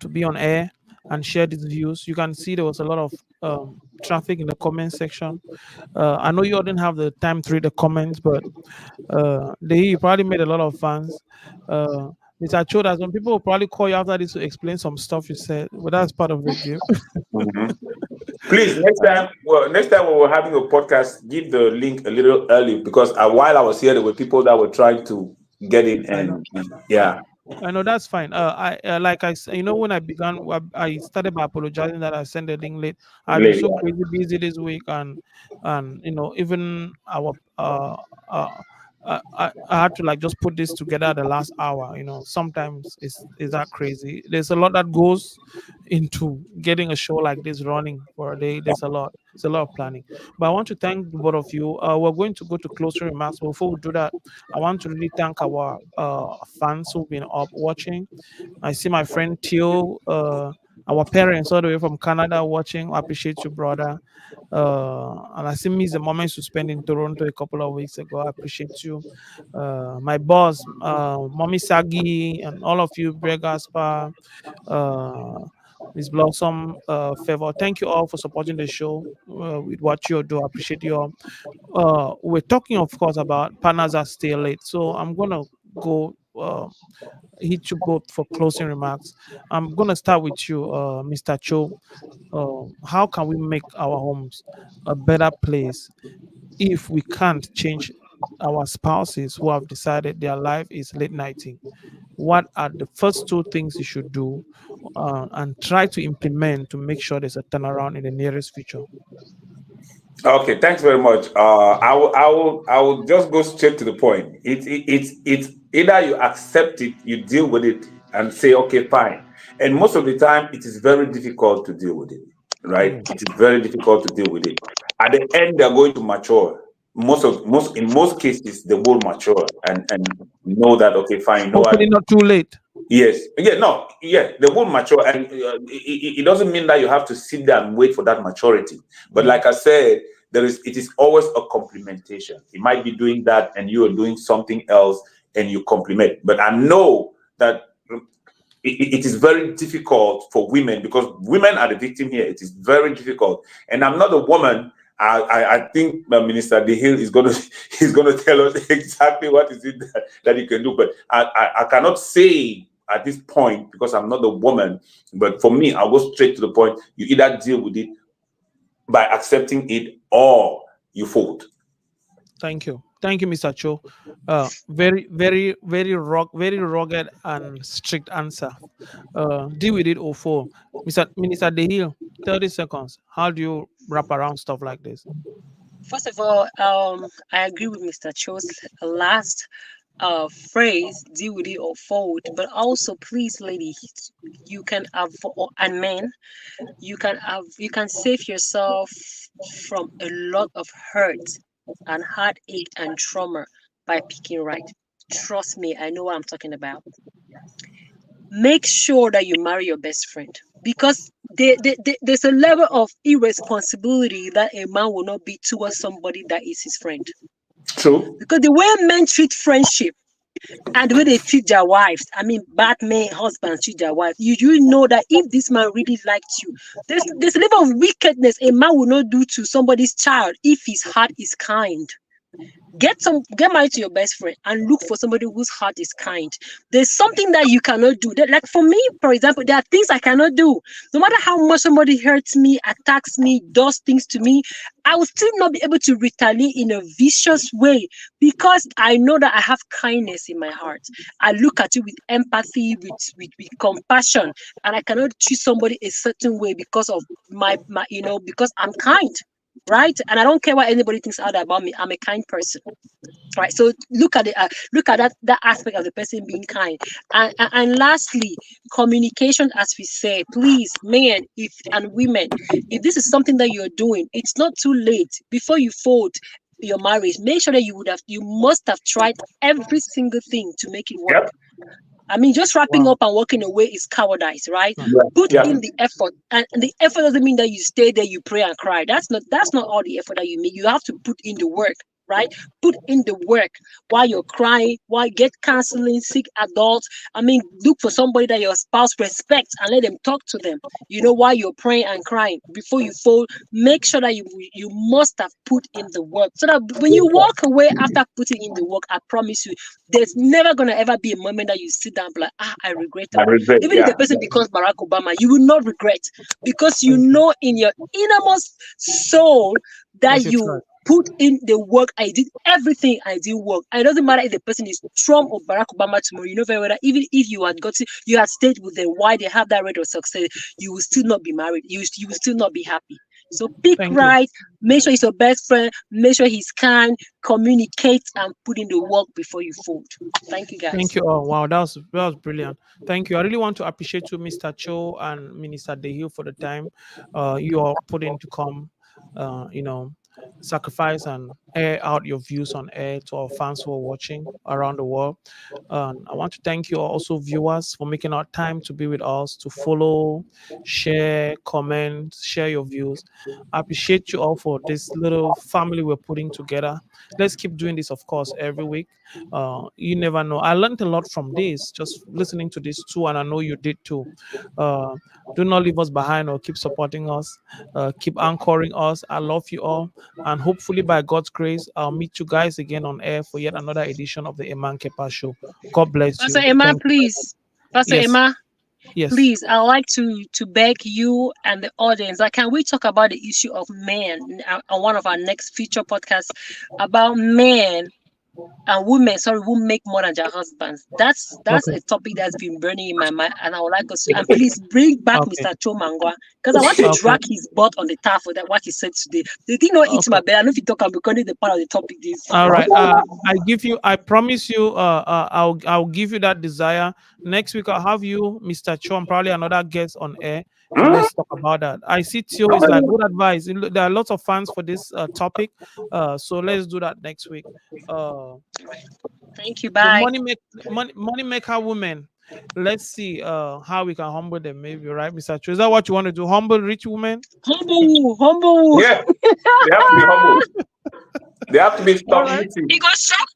to be on air and share these views. You can see there was a lot of traffic in the comment section. I know you all didn't have the time to read the comments, but you probably made a lot of fans. Mr. Choda, some people will probably call you after this to explain some stuff you said, but that's part of the game. Mhm. Please, next time when we're having a podcast, give the link a little early because while I was here, there were people that were trying to get in, and yeah. I know that's fine. Like I said, when I began, I started by apologizing that I sent the link late. I've been so crazy busy this week, and even our I had to like just put this together at the last hour. Sometimes it's that crazy. There's a lot that goes into getting a show like this running for a day. There's a lot. It's a lot of planning. But I want to thank the both of you. We're going to go to closing remarks. But before we do that, I want to really thank our fans who've been up watching. I see my friend Theo, our parents all the way from Canada watching. I appreciate you, brother. And I see me the moments you spent in Toronto a couple of weeks ago. I appreciate you. My boss, Mommy Sagi, and all of you, Bray Gaspar, Miss Blossom, Favor. Thank you all for supporting the show with what you do. I appreciate you all. We're talking, of course, about partners that stay late. So I'm gonna go hit you both for closing remarks. I'm gonna start with you, Mr. Cho. How can we make our homes a better place if we can't change our spouses who have decided their life is late nighting, what are the first two things you should do and try to implement to make sure there's a turnaround in the nearest future? Okay, thanks very much. I will just go straight to the point. It's either you accept it, you deal with it, and say, okay, fine. And most of the time, it is very difficult to deal with it, right? Mm. It is very difficult to deal with it. At the end, they're going to mature. In most cases, they will mature and know that, okay, fine. You know what? Hopefully not too late. Yes, yeah, no, yeah, they will mature, and it doesn't mean that you have to sit there and wait for that maturity. But like I said, it is always a complementation. He might be doing that, and you are doing something else, and you complement. But I know that it is very difficult for women because women are the victim here. It is very difficult, and I'm not a woman. I think Minister DeHill is going to he's going to tell us exactly what is it that he can do. But I cannot say at this point because I'm not a woman. But for me, I'll go straight to the point. You either deal with it by accepting it or you fold. Thank you. Thank you, Mr. Cho. Very, very, very rugged and strict answer. Deal with it or fall. Minister Dehil, 30 seconds. How do you wrap around stuff like this? First of all, I agree with Mr. Cho's last phrase, deal with it or fold. But also, please, ladies, you can avoid, and men, you can save yourself from a lot of hurt and heartache and trauma by picking right. Trust me, I know what I'm talking about. Make sure that you marry your best friend because there's a level of irresponsibility that a man will not be towards somebody that is his friend. True. Because the way men treat friendship and the way they treat their wives, I mean, bad men, husbands treat their wives, you know that if this man really liked you, there's a level of wickedness a man will not do to somebody's child if his heart is kind. Get married to your best friend and look for somebody whose heart is kind. There's something that you cannot do. Like for me, for example, there are things I cannot do. No matter how much somebody hurts me, attacks me, does things to me, I will still not be able to retaliate in a vicious way because I know that I have kindness in my heart. I look at you with empathy, with compassion, and I cannot treat somebody a certain way because of my because I'm kind. Right, and I don't care what anybody thinks out about me. I'm a kind person, right? So look at that aspect of the person being kind, and lastly, communication. As we say, please, men, if and women, if this is something that you're doing, it's not too late. Before you fold your marriage, make sure that you must have tried every single thing to make it work. Yep. I mean, just wrapping Wow. up and walking away is cowardice, right? Yeah. Put Yeah. in the effort, and the effort doesn't mean that you stay there, you pray and cry. That's not all the effort that you make. You have to put in the work, right? Put in the work while you're crying, while get counseling, seek adults. I mean, look for somebody that your spouse respects and let them talk to them. You know, while you're praying and crying before you fold, make sure that you must have put in the work so that when you walk away after putting in the work, I promise you, there's never gonna ever be a moment that you sit down and be like, I regret I it. regret. Even if the Yeah. person becomes Barack Obama, you will not regret because you Thank you. know in your innermost soul that That you you tried. put in the work. I did everything. I did work. It doesn't matter if the person is Trump or Barack Obama tomorrow. You know very well that even if you had stayed with them, why they have that rate of success, you will still not be married. You will still not be happy. So pick Thank you. right. Make sure he's your best friend. Make sure he's kind. Communicate and put in the work before you fold. Thank you, Thank guys. you. Oh, wow, that was brilliant. Thank you. I really want to appreciate you, Mr. Cho and Minister Dehill, for the time you are putting to come, you know, sacrifice and air out your views on air to our fans who are watching around the world. I want to thank you also, viewers, for making our time to be with us, to follow, share, comment, share your views. I appreciate you all for this little family we're putting together. Let's keep doing this, of course, every week. You never know. I learned a lot from this, just listening to this too, and I know you did too. Uh, do not leave us behind or keep supporting us. Keep anchoring us. I love you all. And hopefully, by God's grace, I'll meet you guys again on air for yet another edition of the Eman Kepa Show. God bless Pastor you. Emma, Thank you. please. Pastor Yes. Emma. Yes. Please, I'd like to beg you and the audience. Like, can we talk about the issue of men on one of our next future podcasts about men and women, sorry, who make more than their husbands? That's Okay. a topic that's been burning in my mind, and I would like us to. And please bring back Okay. Mr. Chomangwa, because I want to Okay. drag his butt on the tap for that what he said today. The thing not eat Okay. my belly. I know if you talk, I'm becoming the part of the topic. This. All right. I promise you, I'll give you that desire. Next week I'll have you, Mr. Cho, and probably another guest on air. So let's talk about that. I see Theo is like good advice. There are lots of fans for this topic. So let's do that next week. Thank you. The Bye. money maker women. Let's see how we can humble them, maybe, right, Mr. Cho? Is that what you want to do? Humble rich women? Humble. Yeah, they have to be humble. They have to be All stop right. eating. It goes shock.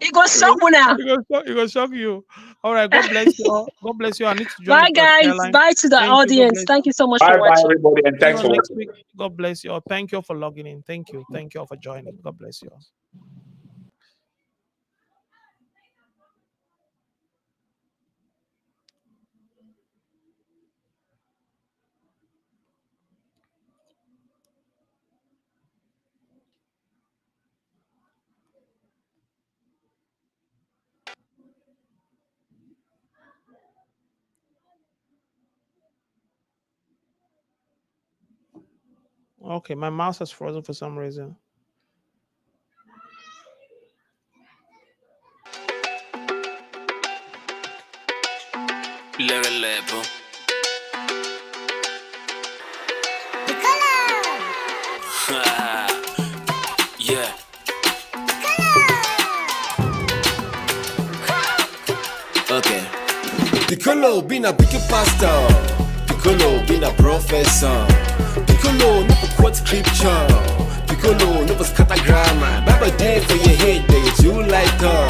It goes shock now. It will shock you. All right. God bless you all. God bless you. I need to join Bye, the prayer guys. line. Bye to the Thank you. God audience. bless Thank you. you so much for Bye bye, watching. everybody, and See you thanks all for next watching. week. God bless you all. Thank you all for logging in. Thank you. Thank you all for joining. God bless you all. Okay, my mouse has frozen for some reason. Level level. Yeah. Okay. Piccolo been a big pastor. Piccolo been a professor. Piccolo never quote scripture. Piccolo never scatter grammar. Bible day for your head, they you like her.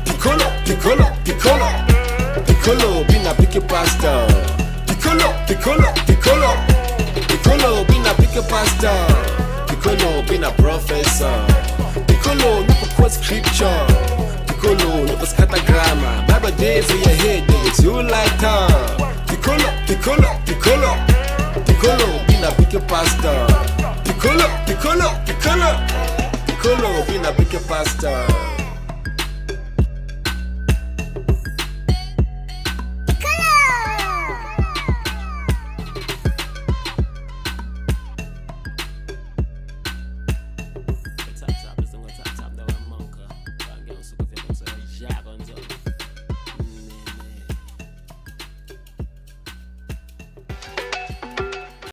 Piccolo, Piccolo, Piccolo. Piccolo been a big pastor. Piccolo, Piccolo, Piccolo. Piccolo been a big pastor. Piccolo been a professor. Piccolo never quote scripture. Piccolo never scatter grammar. Bible days in your head, they you like her. Piccolo, Piccolo, Piccolo. Piccolo been a big pastor. Piccolo, Piccolo, Piccolo. Piccolo been a big pastor.